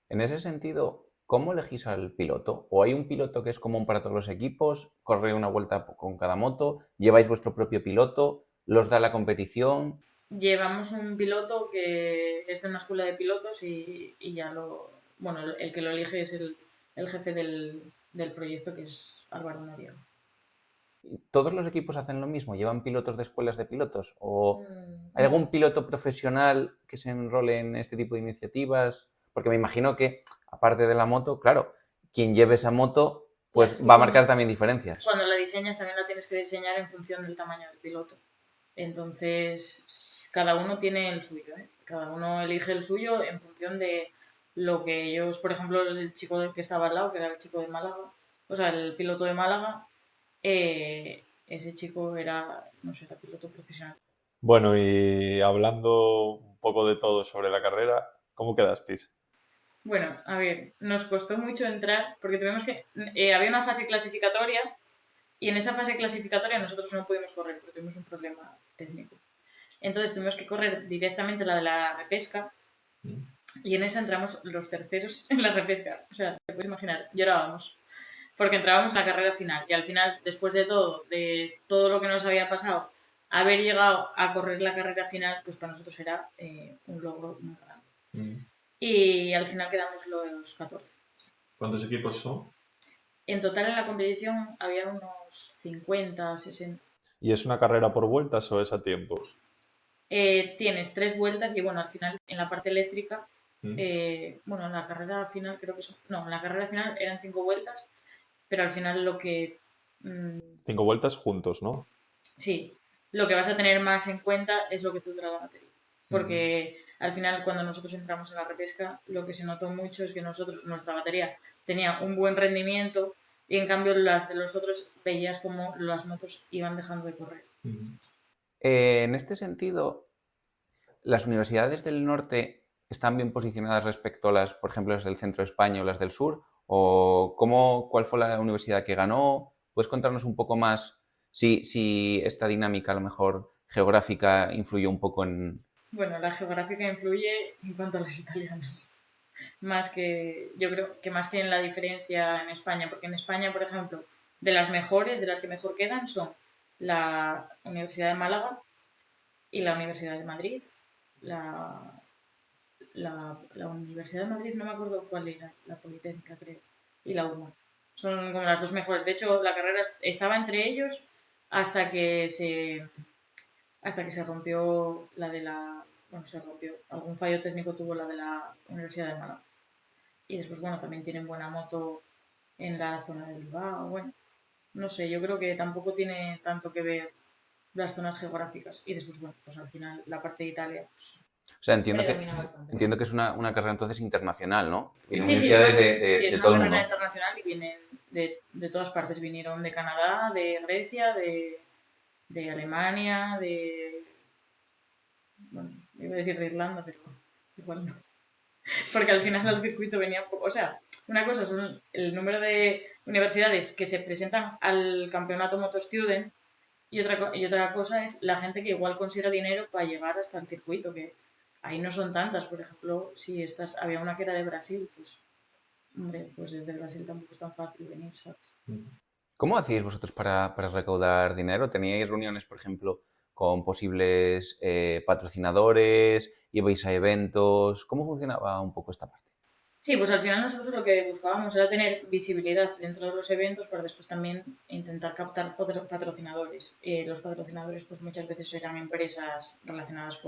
En ese sentido, ¿cómo elegís al piloto? ¿O hay un piloto que es común para todos los equipos? ¿Corre una vuelta con cada moto? ¿Lleváis vuestro propio piloto? ¿Los da la competición? Llevamos un piloto que es de una escuela de pilotos y ya lo... Bueno, el que lo elige es el jefe del proyecto, que es Álvaro Noriega. ¿Todos los equipos hacen lo mismo? ¿Llevan pilotos de escuelas de pilotos? ¿O hay No. algún piloto profesional que se enrole en este tipo de iniciativas? Porque me imagino que, aparte de la moto, claro, quien lleve esa moto pues Claro, tú va a marcar también diferencias. Cuando la diseñas también la tienes que diseñar en función del tamaño del piloto. Entonces, cada uno tiene el suyo, ¿eh? Cada uno elige el suyo en función de lo que ellos, por ejemplo, el chico que estaba al lado, que era el chico de Málaga, o sea, el piloto de Málaga, ese chico era, no sé, era piloto profesional. Bueno, y hablando un poco de todo sobre la carrera, ¿cómo quedasteis? Bueno, a ver, nos costó mucho entrar porque tuvimos que... había una fase clasificatoria y en esa fase clasificatoria nosotros no pudimos correr porque tuvimos un problema técnico. Entonces tuvimos que correr directamente la de la repesca y en esa entramos los terceros en la repesca. O sea, te puedes imaginar, llorábamos porque entrábamos en la carrera final y al final, después de todo lo que nos había pasado, haber llegado a correr la carrera final, pues para nosotros era un logro muy grande. Y al final quedamos los 14. ¿Cuántos equipos son? En total en la competición había unos 50, 60. ¿Y es una carrera por vueltas o es a tiempos? Tienes 3 vueltas y bueno, al final en la parte eléctrica, Mm. bueno, en la carrera final creo que son... No, en la carrera final eran 5 vueltas, pero al final lo que... 5 vueltas juntos, ¿no? sí, lo que vas a tener más en cuenta es lo que te dura la batería. Porque al final cuando nosotros entramos en la repesca, lo que se notó mucho es que nuestra batería tenía un buen rendimiento y en cambio las de los otros veías como las motos iban dejando de correr. En este sentido, ¿las universidades del norte están bien posicionadas respecto a las, por ejemplo, las del centro de España o las del sur? ¿O cuál fue la universidad que ganó? ¿Puedes contarnos un poco más si esta dinámica, a lo mejor geográfica, influyó un poco en... Bueno, la geográfica influye en cuanto a las italianas. Yo creo que más que en la diferencia en España, porque en España, por ejemplo, de las mejores, de las que mejor quedan, son la Universidad de Málaga y la Universidad de Madrid. La Universidad de Madrid, no me acuerdo cuál era, la Politécnica, creo, y la UMA. Son como las dos mejores. De hecho, la carrera estaba entre ellos hasta que se rompió la de la... Bueno, se rompió. Algún fallo técnico tuvo la de la Universidad de Málaga. Y después, bueno, también tienen buena moto en la zona de Bilbao. Bueno, no sé, yo creo que tampoco tiene tanto que ver las zonas geográficas. Y después, bueno, pues al final la parte de Italia, pues, O sea, entiendo predomina bastante. que es una carrera entonces internacional, ¿no? Vienen Sí, universidades sí, es de una todo el carrera mundo. internacional y vienen de todas partes. Vinieron de Canadá, de Grecia, de Alemania, bueno, iba a decir de Irlanda, pero igual no. Porque al final el circuito venía... O sea, una cosa son el número de universidades que se presentan al campeonato Moto Student y otra cosa es la gente que igual consigue dinero para llegar hasta el circuito, que ahí no son tantas. Por ejemplo, si había una que era de Brasil, pues, hombre, pues desde Brasil tampoco es tan fácil venir, ¿sabes? ¿Cómo hacíais vosotros para recaudar dinero? ¿Teníais reuniones, por ejemplo, con posibles patrocinadores? ¿Ibais a eventos? ¿Cómo funcionaba un poco esta parte? Sí, pues al final nosotros lo que buscábamos era tener visibilidad dentro de los eventos para después también intentar captar patrocinadores. Los patrocinadores pues muchas veces eran empresas relacionadas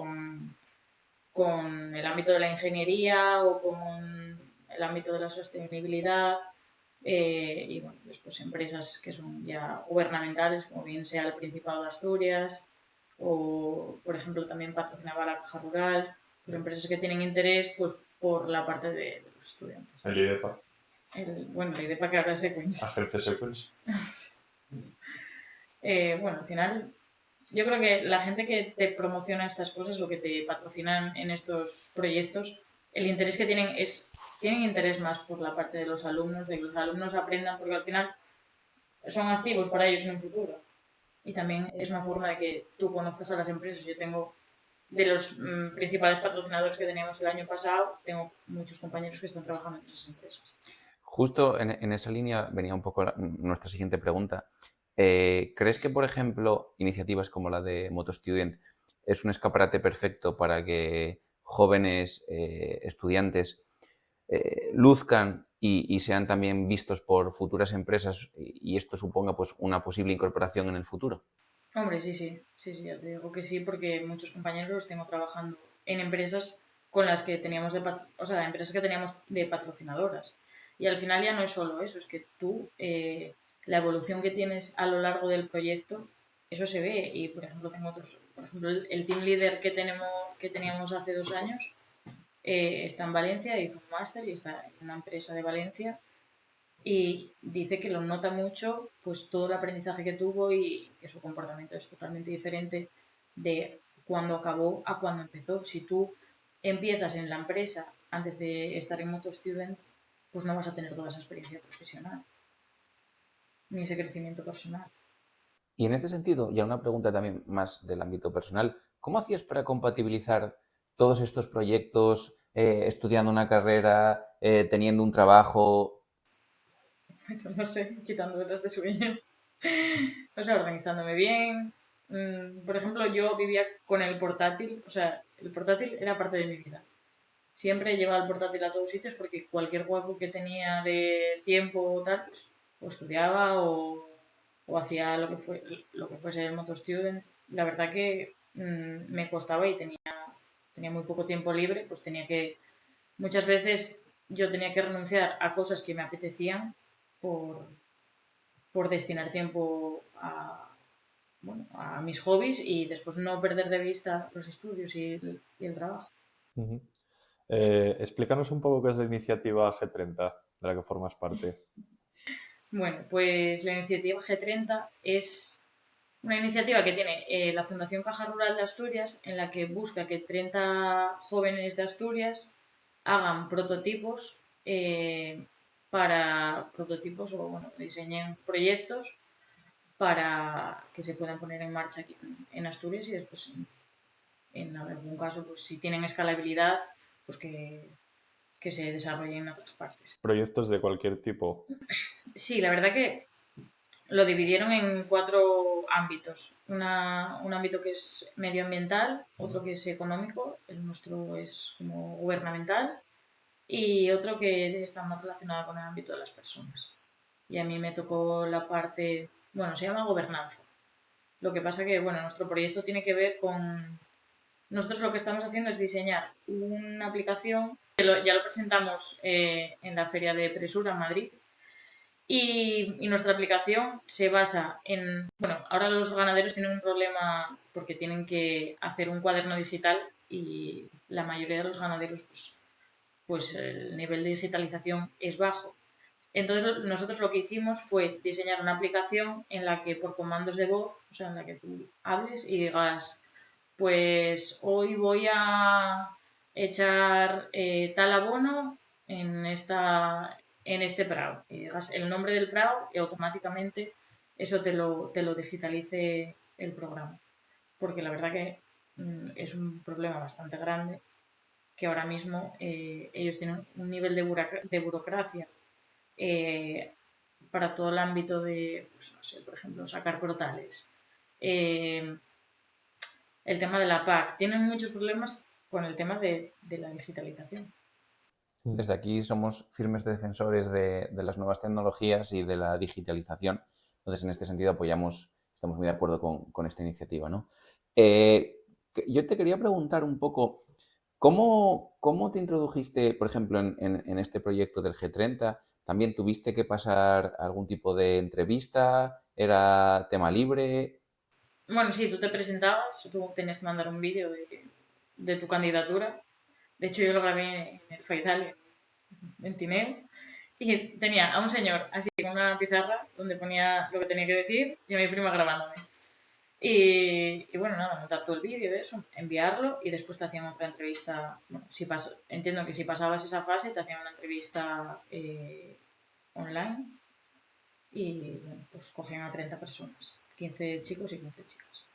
con el ámbito de la ingeniería o con el ámbito de la sostenibilidad y bueno, después empresas que son ya gubernamentales, como bien sea el Principado de Asturias o, por ejemplo, también patrocinaba la Caja Rural, pues empresas que tienen interés pues por la parte de los estudiantes. El IDEPA. Bueno, el IDEPA que ahora es Sequence. Agencia Sequence. Bueno, al final, yo creo que la gente que te promociona estas cosas o que te patrocinan en estos proyectos, el interés que tienen interés más por la parte de los alumnos, de que los alumnos aprendan, porque al final son activos para ellos en un futuro. Y también es una forma de que tú conozcas a las empresas. Yo tengo, de los principales patrocinadores que teníamos el año pasado, tengo muchos compañeros que están trabajando en esas empresas. Justo en esa línea venía un poco nuestra siguiente pregunta. ¿Crees que, por ejemplo, iniciativas como la de Moto Student es un escaparate perfecto para que jóvenes estudiantes luzcan y sean también vistos por futuras empresas y esto suponga pues una posible incorporación en el futuro. Hombre, sí, ya te digo que sí, porque muchos compañeros los tengo trabajando en empresas con las que teníamos o sea, empresas que teníamos de patrocinadoras. Y al final ya no es solo eso, es que tú, la evolución que tienes a lo largo del proyecto, eso se ve. Y por ejemplo, tengo otros, por ejemplo, el team leader que teníamos hace 2 años, está en Valencia, hizo un máster y está en una empresa de Valencia y dice que lo nota mucho pues todo el aprendizaje que tuvo y que su comportamiento es totalmente diferente de cuando acabó a cuando empezó. Si tú empiezas en la empresa antes de estar en Moto Student, pues no vas a tener toda esa experiencia profesional ni ese crecimiento personal. Y en este sentido, ya una pregunta también más del ámbito personal, ¿cómo hacías para compatibilizar todos estos proyectos, estudiando una carrera, teniendo un trabajo? No sé, quitando horas de sueño. O sea, organizándome bien. Por ejemplo, yo vivía con el portátil, o sea, el portátil era parte de mi vida. Siempre llevaba el portátil a todos sitios porque cualquier hueco que tenía de tiempo o tal, pues, o estudiaba o hacía lo que fuese el Moto Student. La verdad que me costaba y tenía muy poco tiempo libre, pues muchas veces yo tenía que renunciar a cosas que me apetecían por, por destinar tiempo bueno, a mis hobbies y después no perder de vista los estudios y el trabajo. Ujú. Explícanos un poco qué es la iniciativa G30 de la que formas parte. Bueno, pues la iniciativa G30 es una iniciativa que tiene la Fundación Caja Rural de Asturias, en la que busca que 30 jóvenes de Asturias hagan prototipos o bueno, diseñen proyectos para que se puedan poner en marcha aquí en Asturias y después en algún caso, pues si tienen escalabilidad, pues que se desarrollen en otras partes. Proyectos de cualquier tipo. Sí, la verdad que lo dividieron en 4 ámbitos. Un ámbito que es medioambiental, otro que es económico, el nuestro es como gubernamental, y otro que está más relacionado con el ámbito de las personas. Y a mí me tocó la parte, bueno, se llama gobernanza. Lo que pasa que, bueno, nuestro proyecto tiene que ver con... Nosotros lo que estamos haciendo es diseñar una aplicación, ya lo presentamos en la Feria de Presura en Madrid, y nuestra aplicación se basa en... Bueno, ahora los ganaderos tienen un problema porque tienen que hacer un cuaderno digital y la mayoría de los ganaderos, pues el nivel de digitalización es bajo. Entonces nosotros lo que hicimos fue diseñar una aplicación en la que por comandos de voz, o sea, en la que tú hables y digas, pues hoy voy a echar tal abono en este prado. Y digas el nombre del prado y automáticamente eso te lo digitalice el programa. Porque la verdad que es un problema bastante grande que ahora mismo ellos tienen un nivel de burocracia eh, para todo el ámbito de, pues, no sé, por ejemplo, sacar crotales. El tema de la PAC. Tienen muchos problemas con el tema de la digitalización. Desde aquí somos firmes defensores de las nuevas tecnologías y de la digitalización. Entonces, en este sentido, estamos muy de acuerdo con esta iniciativa, ¿no? Yo te quería preguntar un poco, ¿cómo te introdujiste, por ejemplo, en este proyecto del G30? ¿También tuviste que pasar algún tipo de entrevista? ¿Era tema libre? Bueno, sí, tú te presentabas, tú tenías que mandar un vídeo de tu candidatura. De hecho, yo lo grabé en el Faidal, en Tineo, y tenía a un señor así con una pizarra donde ponía lo que tenía que decir y a mi prima grabándome. Y bueno, nada, montar todo el vídeo de eso, enviarlo y después te hacían otra entrevista. Bueno, entiendo que si pasabas esa fase te hacían una entrevista online y bueno, pues cogían a 30 personas, 15 chicos y 15 chicas.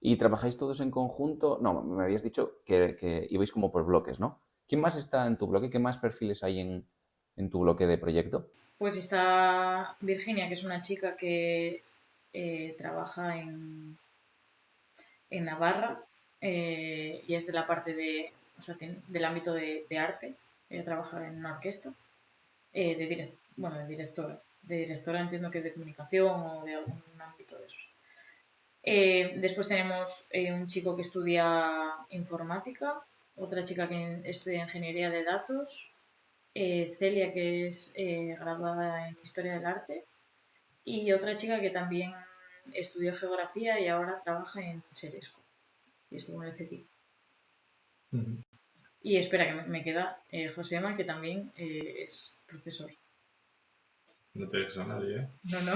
¿Y trabajáis todos en conjunto? No, me habías dicho que ibais como por bloques, ¿no? ¿Quién más está en tu bloque? ¿Qué más perfiles hay en tu bloque de proyecto? Pues está Virginia, que es una chica que trabaja en Navarra y es de la parte o sea, del ámbito de arte. Ella trabaja en una orquesta. de directora. De directora entiendo que de comunicación o de algún ámbito de esos. Después tenemos un chico que estudia informática, otra chica que estudia ingeniería de datos, Celia que es graduada en historia del arte y otra chica que también estudió geografía y ahora trabaja en Seresco y estuvo en el CETI. Y espera, que me queda Josema, que también es profesor. No te dejes a nadie, ¿eh? No.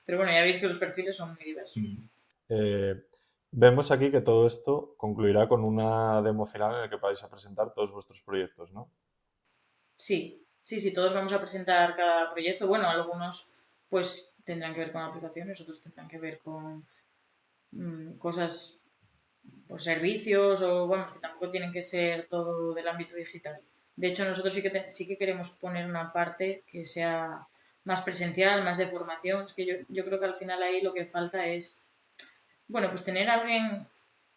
Pero bueno, ya veis que los perfiles son muy diversos. Vemos aquí que todo esto concluirá con una demo final en la que vais a presentar todos vuestros proyectos, ¿no? Sí, todos vamos a presentar cada proyecto. Bueno, algunos pues tendrán que ver con aplicaciones, otros tendrán que ver con cosas, pues servicios o vamos, que tampoco tienen que ser todo del ámbito digital. De hecho, nosotros sí que queremos poner una parte que sea más presencial, más de formación. Es que yo creo que al final ahí lo que falta es, bueno, pues tener a alguien.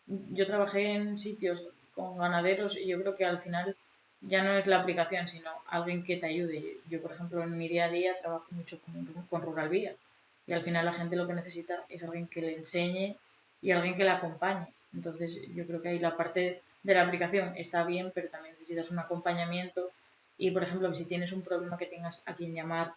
Yo trabajé en sitios con ganaderos y yo creo que al final ya no es la aplicación, sino alguien que te ayude. Yo, por ejemplo, en mi día a día trabajo mucho con Rural Vía y al final la gente lo que necesita es alguien que le enseñe y alguien que la acompañe. Entonces, yo creo que ahí la parte de la aplicación está bien, pero también necesitas un acompañamiento y, por ejemplo, que si tienes un problema que tengas a quien llamar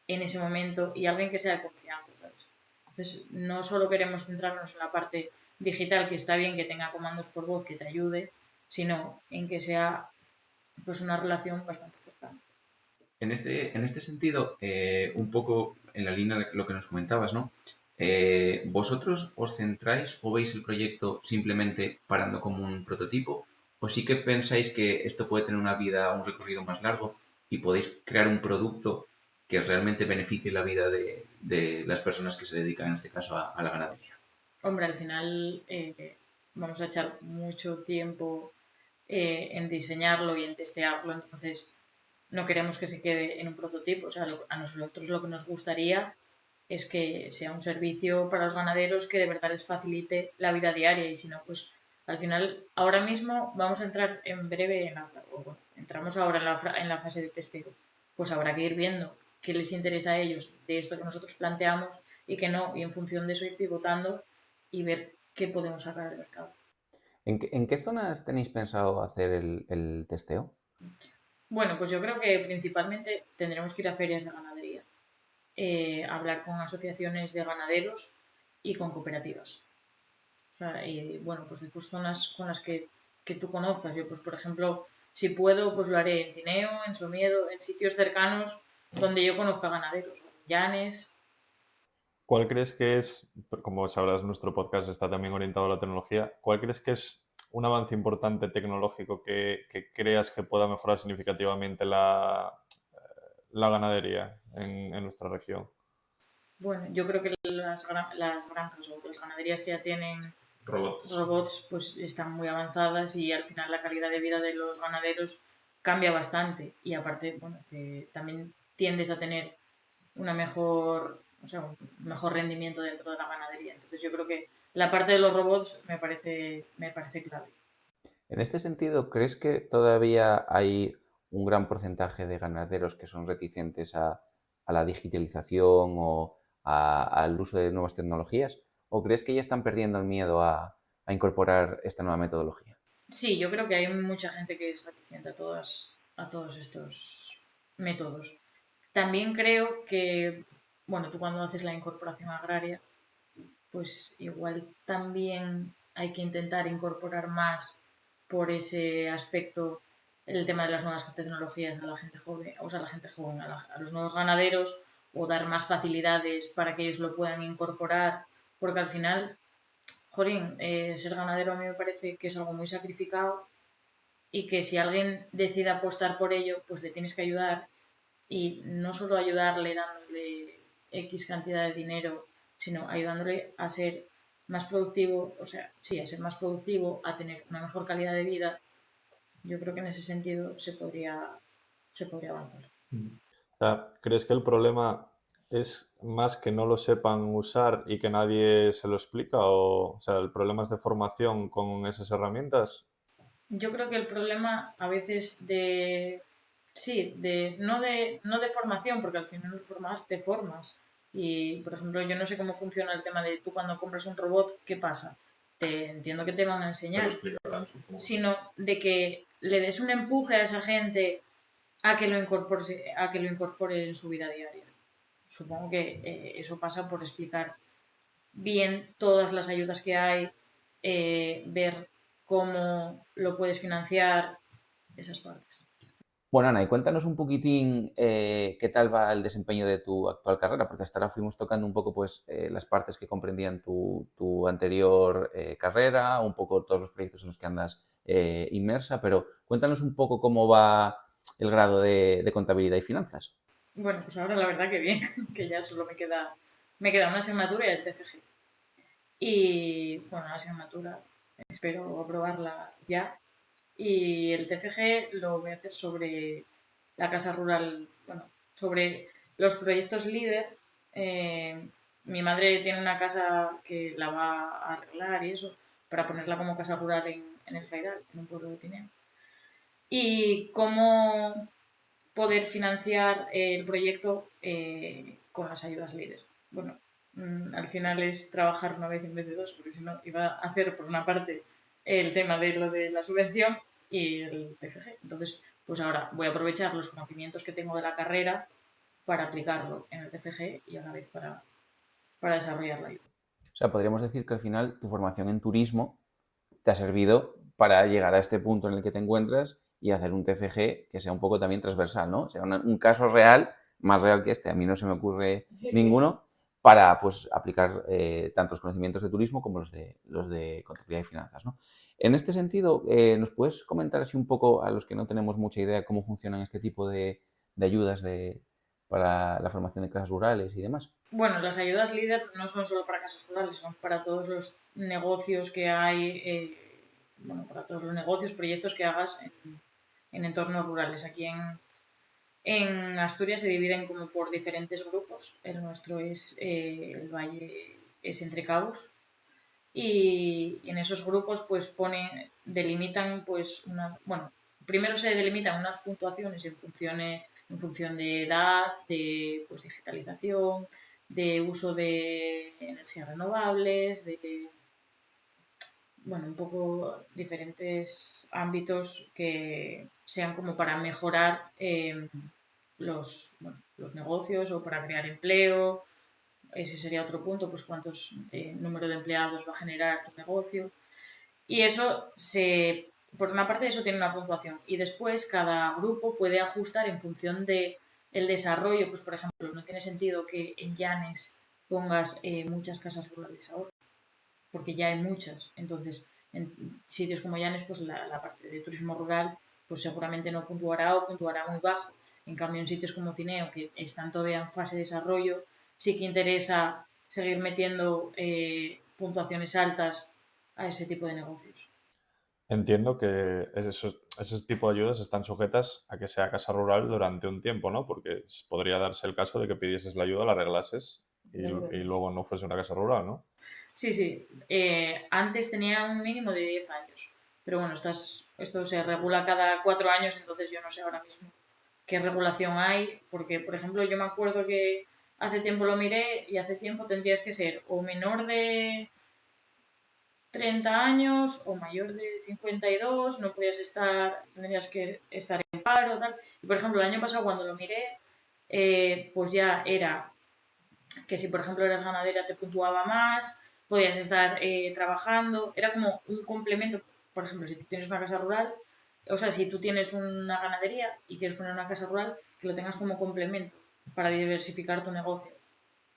en ese momento y alguien que sea de confianza, ¿sabes? Entonces, no solo queremos centrarnos en la parte digital, que está bien que tenga comandos por voz que te ayude, sino en que sea pues una relación bastante cercana. En este sentido, un poco en la línea de lo que nos comentabas, ¿no? ¿Vosotros os centráis o veis el proyecto simplemente parando como un prototipo? ¿O sí que pensáis que esto puede tener una vida, un recorrido más largo y podéis crear un producto que realmente beneficie la vida de las personas que se dedican, en este caso, a la ganadería? Hombre, al final vamos a echar mucho tiempo en diseñarlo y en testearlo, entonces no queremos que se quede en un prototipo. O sea, a nosotros lo que nos gustaría es que sea un servicio para los ganaderos que de verdad les facilite la vida diaria y si no, pues al final, ahora mismo vamos a entrar en breve, entramos ahora en la fase de testeo, pues habrá que ir viendo qué les interesa a ellos de esto que nosotros planteamos y qué no, y en función de eso ir pivotando y ver qué podemos sacar del mercado. ¿En qué zonas tenéis pensado hacer el testeo? Bueno, pues yo creo que principalmente tendremos que ir a ferias de ganadería, hablar con asociaciones de ganaderos y con cooperativas. O sea, y bueno, pues después zonas con las que tú conozcas. Yo, pues por ejemplo, si puedo, pues lo haré en Tineo, en Somiedo, en sitios cercanos donde yo conozca ganaderos, Llanes. ¿Cuál crees que es, como sabrás, nuestro podcast está también orientado a la tecnología, cuál crees que es un avance importante tecnológico que creas que pueda mejorar significativamente la ganadería en nuestra región? Bueno, yo creo que las granjas o las ganaderías que ya tienen Robots. robots pues están muy avanzadas y al final la calidad de vida de los ganaderos cambia bastante y aparte, bueno, que también tiendes a tener una mejor, o sea, un mejor rendimiento dentro de la ganadería. Entonces yo creo que la parte de los robots me parece clave. En este sentido, ¿crees que todavía hay un gran porcentaje de ganaderos que son reticentes a la digitalización o al uso de nuevas tecnologías? ¿O crees que ya están perdiendo el miedo a incorporar esta nueva metodología? Sí, yo creo que hay mucha gente que es reticente a todos estos métodos. También creo que, bueno, tú cuando haces la incorporación agraria, pues igual también hay que intentar incorporar más por ese aspecto el tema de las nuevas tecnologías a la gente joven, o sea, a la gente joven, a los nuevos ganaderos, o dar más facilidades para que ellos lo puedan incorporar, porque al final, jorín, ser ganadero a mí me parece que es algo muy sacrificado y que si alguien decide apostar por ello, pues le tienes que ayudar y no solo ayudarle dándole X cantidad de dinero, sino ayudándole a ser más productivo, o sea, sí, a ser más productivo, a tener una mejor calidad de vida. Yo creo que en ese sentido se podría avanzar. O sea, ¿crees que el problema es más que no lo sepan usar y que nadie se lo explica? O sea, ¿el problema es de formación con esas herramientas? Yo creo que el problema a veces de Sí, no de formación, porque al final te formas. Y, por ejemplo, yo no sé cómo funciona el tema de tú cuando compras un robot, ¿qué pasa? Te entiendo que te van a Te lo enseñar, explicarán, supongo. sino de que le des un empuje a esa gente a que lo incorpore en su vida diaria. Supongo que eso pasa por explicar bien todas las ayudas que hay, ver cómo lo puedes financiar, esas partes. Bueno, Ana, y cuéntanos un poquitín qué tal va el desempeño de tu actual carrera, porque hasta ahora fuimos tocando un poco pues, las partes que comprendían tu anterior carrera, un poco todos los proyectos en los que andas inmersa, pero cuéntanos un poco cómo va el grado de contabilidad y finanzas. Bueno, pues ahora la verdad que bien, que ya solo me queda una asignatura y el TFG. Y bueno, la asignatura espero aprobarla ya. Y el TFG lo voy a hacer sobre la casa rural, bueno, sobre los proyectos líder. Mi madre tiene una casa que la va a arreglar y eso, para ponerla como casa rural en el Zaidal, en un pueblo de Tineo. Y cómo poder financiar el proyecto con las ayudas líder. Bueno, al final es trabajar una vez en vez de dos, porque si no iba a hacer por una parte el tema de lo de la subvención y el TFG. Entonces, pues ahora voy a aprovechar los conocimientos que tengo de la carrera para aplicarlo en el TFG y a la vez para desarrollar la ayuda. O sea, podríamos decir que al final tu formación en turismo te ha servido para llegar a este punto en el que te encuentras y hacer un TFG que sea un poco también transversal, ¿no? O sea, un caso real, más real que este, a mí no se me ocurre ninguno, para pues, aplicar tanto los conocimientos de turismo como los de contabilidad y finanzas, ¿no? En este sentido, ¿nos puedes comentar así un poco a los que no tenemos mucha idea cómo funcionan este tipo de ayudas para la formación de casas rurales y demás? Bueno, las ayudas líder no son solo para casas rurales, son para todos los negocios que hay, bueno, para todos los negocios, proyectos que hagas en entornos rurales. Aquí en Asturias se dividen como por diferentes grupos. El nuestro es el valle, es Entre Cabos. Y en esos grupos pues delimitan pues bueno, primero se delimitan unas puntuaciones en función de edad, de pues, digitalización, de uso de energías renovables, de bueno, un poco diferentes ámbitos que sean como para mejorar los negocios o para crear empleo. Ese sería otro punto, pues cuántos número de empleados va a generar tu negocio. Y por una parte, eso tiene una puntuación. Y después cada grupo puede ajustar en función de el desarrollo. Pues, por ejemplo, no tiene sentido que en Llanes pongas muchas casas rurales ahora, porque ya hay muchas. Entonces, en sitios como Llanes, pues la parte de turismo rural, pues seguramente no puntuará o puntuará muy bajo. En cambio, en sitios como Tineo, que están todavía en fase de desarrollo, sí que interesa seguir metiendo puntuaciones altas a ese tipo de negocios. Entiendo que ese tipo de ayudas están sujetas a que sea casa rural durante un tiempo, ¿no? Porque podría darse el caso de que pidieses la ayuda, la arreglases y luego no fuese una casa rural, ¿no? Sí, sí. Antes tenía un mínimo de 10 años. Pero bueno, esto se regula cada 4 años, entonces yo no sé ahora mismo qué regulación hay. Porque, por ejemplo, yo me acuerdo que hace tiempo lo miré y hace tiempo tendrías que ser o menor de 30 años o mayor de 52, no podías tendrías que estar en paro, tal. Y, por ejemplo, el año pasado cuando lo miré, pues ya era que si por ejemplo eras ganadera te puntuaba más, podías estar trabajando, era como un complemento, por ejemplo, si tú tienes una casa rural, o sea, si tú tienes una ganadería y quieres poner una casa rural, que lo tengas como complemento para diversificar tu negocio.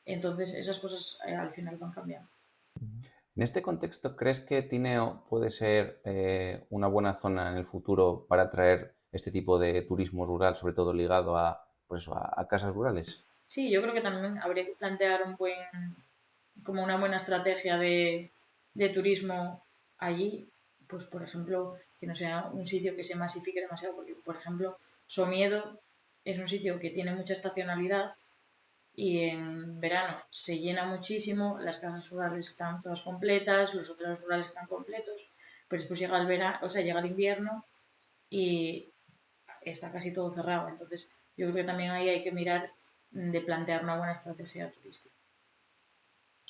Entonces esas cosas al final van cambiando. En este contexto, ¿crees que Tineo puede ser una buena zona en el futuro para atraer este tipo de turismo rural, sobre todo ligado a, pues eso, a casas rurales? Sí, yo creo que también habría que plantear como una buena estrategia de turismo allí, pues por ejemplo, que no sea un sitio que se masifique demasiado, porque por ejemplo, Somiedo es un sitio que tiene mucha estacionalidad y en verano se llena muchísimo, las casas rurales están todas completas, los hoteles rurales están completos, pero después llega el verano, o sea, llega el invierno y está casi todo cerrado. Entonces, yo creo que también ahí hay que mirar de plantear una buena estrategia turística.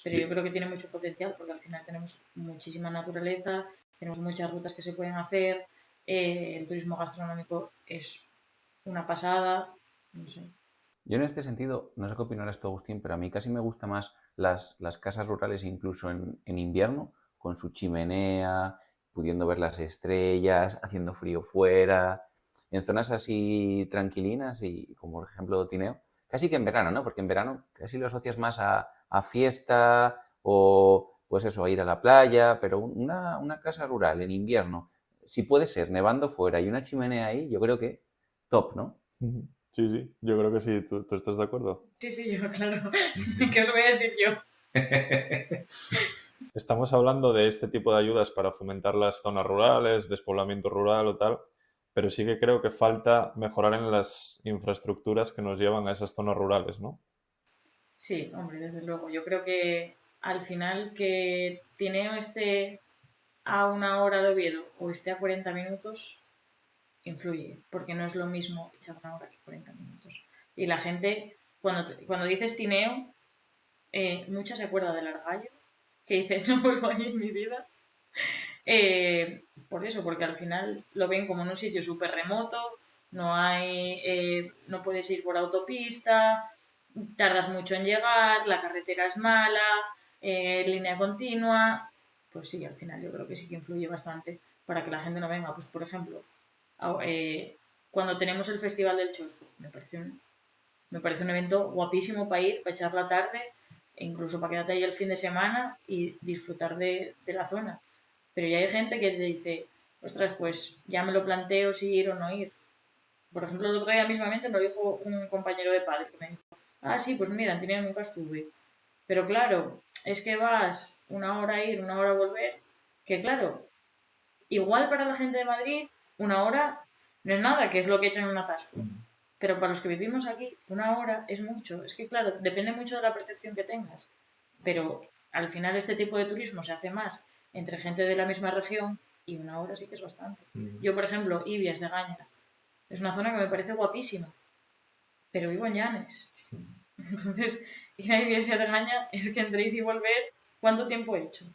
Pero yo creo que tiene mucho potencial porque al final tenemos muchísima naturaleza, tenemos muchas rutas que se pueden hacer, el turismo gastronómico es una pasada, no sé. Yo en este sentido, no sé qué opinarás tú, Agustín, pero a mí casi me gusta más las casas rurales incluso en invierno, con su chimenea, pudiendo ver las estrellas, haciendo frío fuera, en zonas así tranquilinas y como por ejemplo Tineo, casi que en verano, ¿no? Porque en verano casi lo asocias más a fiesta o pues eso, a ir a la playa, pero una casa rural en invierno, si puede ser nevando fuera y una chimenea ahí, yo creo que top, ¿no? Sí, sí, yo creo que sí. ¿Tú estás de acuerdo? Sí, sí, yo, claro. ¿Qué os voy a decir yo? Estamos hablando de este tipo de ayudas para fomentar las zonas rurales, despoblamiento rural o tal, pero sí que creo que falta mejorar en las infraestructuras que nos llevan a esas zonas rurales, ¿no? Sí, hombre, desde luego. Yo creo que al final que Tineo esté a 1 hora de Oviedo o esté a 40 minutos, influye, porque no es lo mismo echar 1 hora que 40 minutos. Y la gente, cuando dices Tineo, mucha se acuerda del Argallo, que dice, no vuelvo ahí en mi vida. Por eso, porque al final lo ven como en un sitio súper remoto, no puedes ir por autopista, tardas mucho en llegar, la carretera es mala, línea continua. Pues sí, al final yo creo que sí que influye bastante para que la gente no venga. Pues por ejemplo, cuando tenemos el Festival del Chosco, me parece un evento guapísimo para ir, para echar la tarde, e incluso para quedarte ahí el fin de semana y disfrutar de la zona. Pero ya hay gente que te dice, ostras, pues ya me lo planteo si ir o no ir. Por ejemplo, el otro día mismamente me lo dijo un compañero de padre que me dijo, ah, sí, pues mira, en Tineo nunca estuve. Pero claro, es que vas 1 hora a ir, 1 hora a volver, que claro, igual para la gente de Madrid, 1 hora no es nada, que es lo que echan en un atasco. Pero para los que vivimos aquí, 1 hora es mucho. Es que claro, depende mucho de la percepción que tengas. Pero al final este tipo de turismo se hace más entre gente de la misma región y 1 hora sí que es bastante. Yo, por ejemplo, Ibias de Gaña, es una zona que me parece guapísima, pero vivo en Llanes. Entonces, ir a Ibias y a de Gaña es que entre ir y volver, ¿cuánto tiempo he hecho?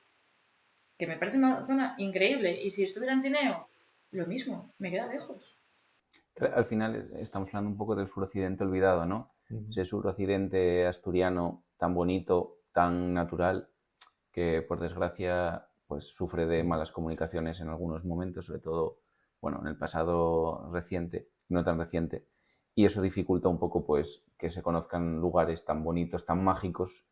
Que me parece una zona increíble. Y si estuviera en Tineo, lo mismo, me queda lejos. Al final estamos hablando un poco del suroccidente olvidado, ¿no? Ese suroccidente asturiano tan bonito, tan natural, que por desgracia pues sufre de malas comunicaciones en algunos momentos, sobre todo, bueno, en el pasado reciente, no tan reciente, y eso dificulta un poco pues que se conozcan lugares tan bonitos, tan mágicos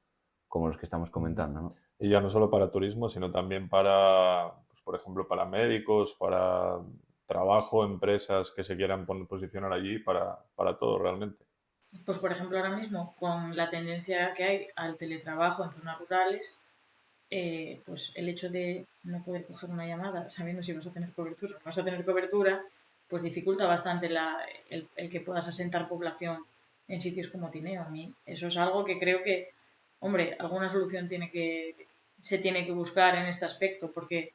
como los que estamos comentando, ¿no? Y ya no solo para turismo, sino también para, pues, por ejemplo, para médicos, para trabajo, empresas que se quieran posicionar allí, para todo realmente. Pues por ejemplo ahora mismo con la tendencia que hay al teletrabajo en zonas rurales, pues el hecho de no poder coger una llamada sabiendo si vas a tener cobertura o no vas a tener cobertura, pues dificulta bastante el que puedas asentar población en sitios como Tineo. A mí eso es algo que creo que, hombre, alguna solución se tiene que buscar en este aspecto, porque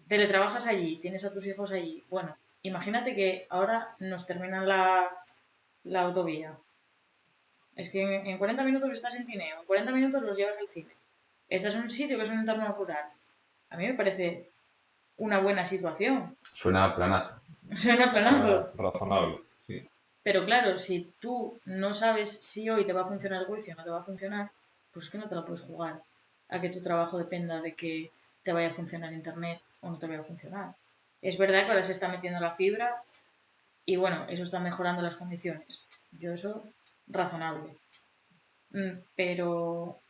teletrabajas allí, tienes a tus hijos allí. Bueno, imagínate que ahora nos terminan la autovía. Es que en 40 minutos estás en Tineo, en 40 minutos los llevas al cine. Estás en un sitio que es un entorno rural. A mí me parece una buena situación. Suena a planazo. Suena planazo. Razonable. Sí. Pero claro, si tú no sabes si hoy te va a funcionar el wifi o no te va a funcionar, pues es que no te la puedes jugar a que tu trabajo dependa de que te vaya a funcionar internet o no te vaya a funcionar. Es verdad que ahora se está metiendo la fibra y bueno, eso está mejorando las condiciones. Yo eso, razonable. Pero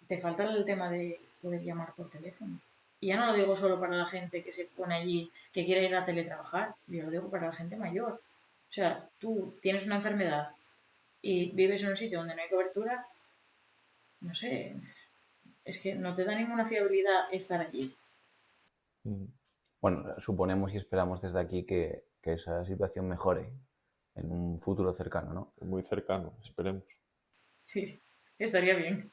te falta el tema de poder llamar por teléfono. Y ya no lo digo solo para la gente que se pone allí, que quiere ir a teletrabajar, yo lo digo para la gente mayor. O sea, tú tienes una enfermedad y vives en un sitio donde no hay cobertura, no sé, es que no te da ninguna fiabilidad estar allí. Bueno, suponemos y esperamos desde aquí que esa situación mejore en un futuro cercano, ¿no? Muy cercano, esperemos. Sí, estaría bien.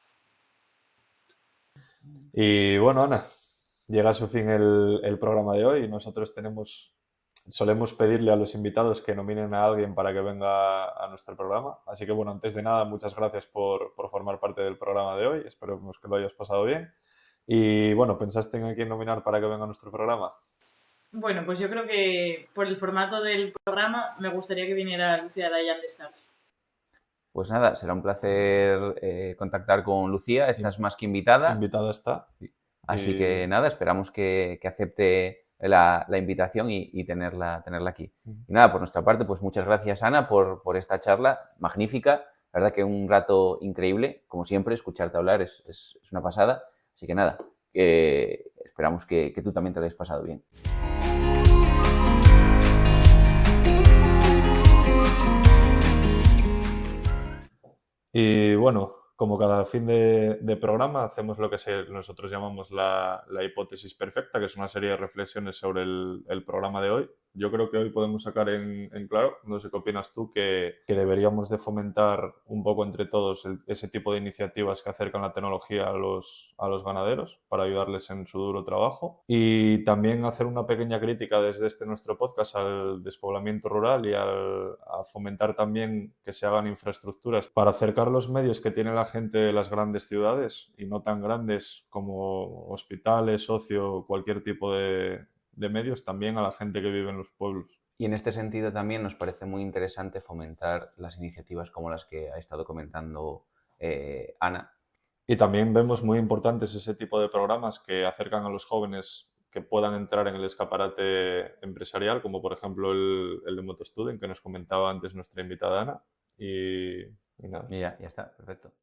Y bueno, Ana, llega a su fin el programa de hoy y nosotros tenemos solemos pedirle a los invitados que nominen a alguien para que venga a nuestro programa. Así que, bueno, antes de nada, muchas gracias por formar parte del programa de hoy. Esperemos que lo hayas pasado bien. Y, bueno, ¿pensaste en quién nominar para que venga a nuestro programa? Bueno, pues yo creo que por el formato del programa me gustaría que viniera Lucía Dayan de Stars. Pues nada, será un placer contactar con Lucía. Estás más que invitada. Invitada está. Así Y- que nada, esperamos que acepte la invitación y tenerla aquí. Y nada, por nuestra parte, pues muchas gracias, Ana, por esta charla magnífica. La verdad que un rato increíble, como siempre, escucharte hablar es una pasada. Así que nada, esperamos que tú también te lo hayas pasado bien. Y bueno, como cada fin de programa, hacemos lo que nosotros llamamos la hipótesis perfecta, que es una serie de reflexiones sobre el programa de hoy. Yo creo que hoy podemos sacar en claro, no sé qué opinas tú, que deberíamos de fomentar un poco entre todos ese tipo de iniciativas que acercan la tecnología a los ganaderos para ayudarles en su duro trabajo. Y también hacer una pequeña crítica desde nuestro podcast al despoblamiento rural y a fomentar también que se hagan infraestructuras para acercar los medios que tiene la gente de las grandes ciudades y no tan grandes como hospitales, ocio, cualquier tipo de medios, también a la gente que vive en los pueblos. Y en este sentido también nos parece muy interesante fomentar las iniciativas como las que ha estado comentando Ana. Y también vemos muy importantes ese tipo de programas que acercan a los jóvenes que puedan entrar en el escaparate empresarial, como por ejemplo el de Motostudent que nos comentaba antes nuestra invitada Ana. Y nada. Y ya está, perfecto.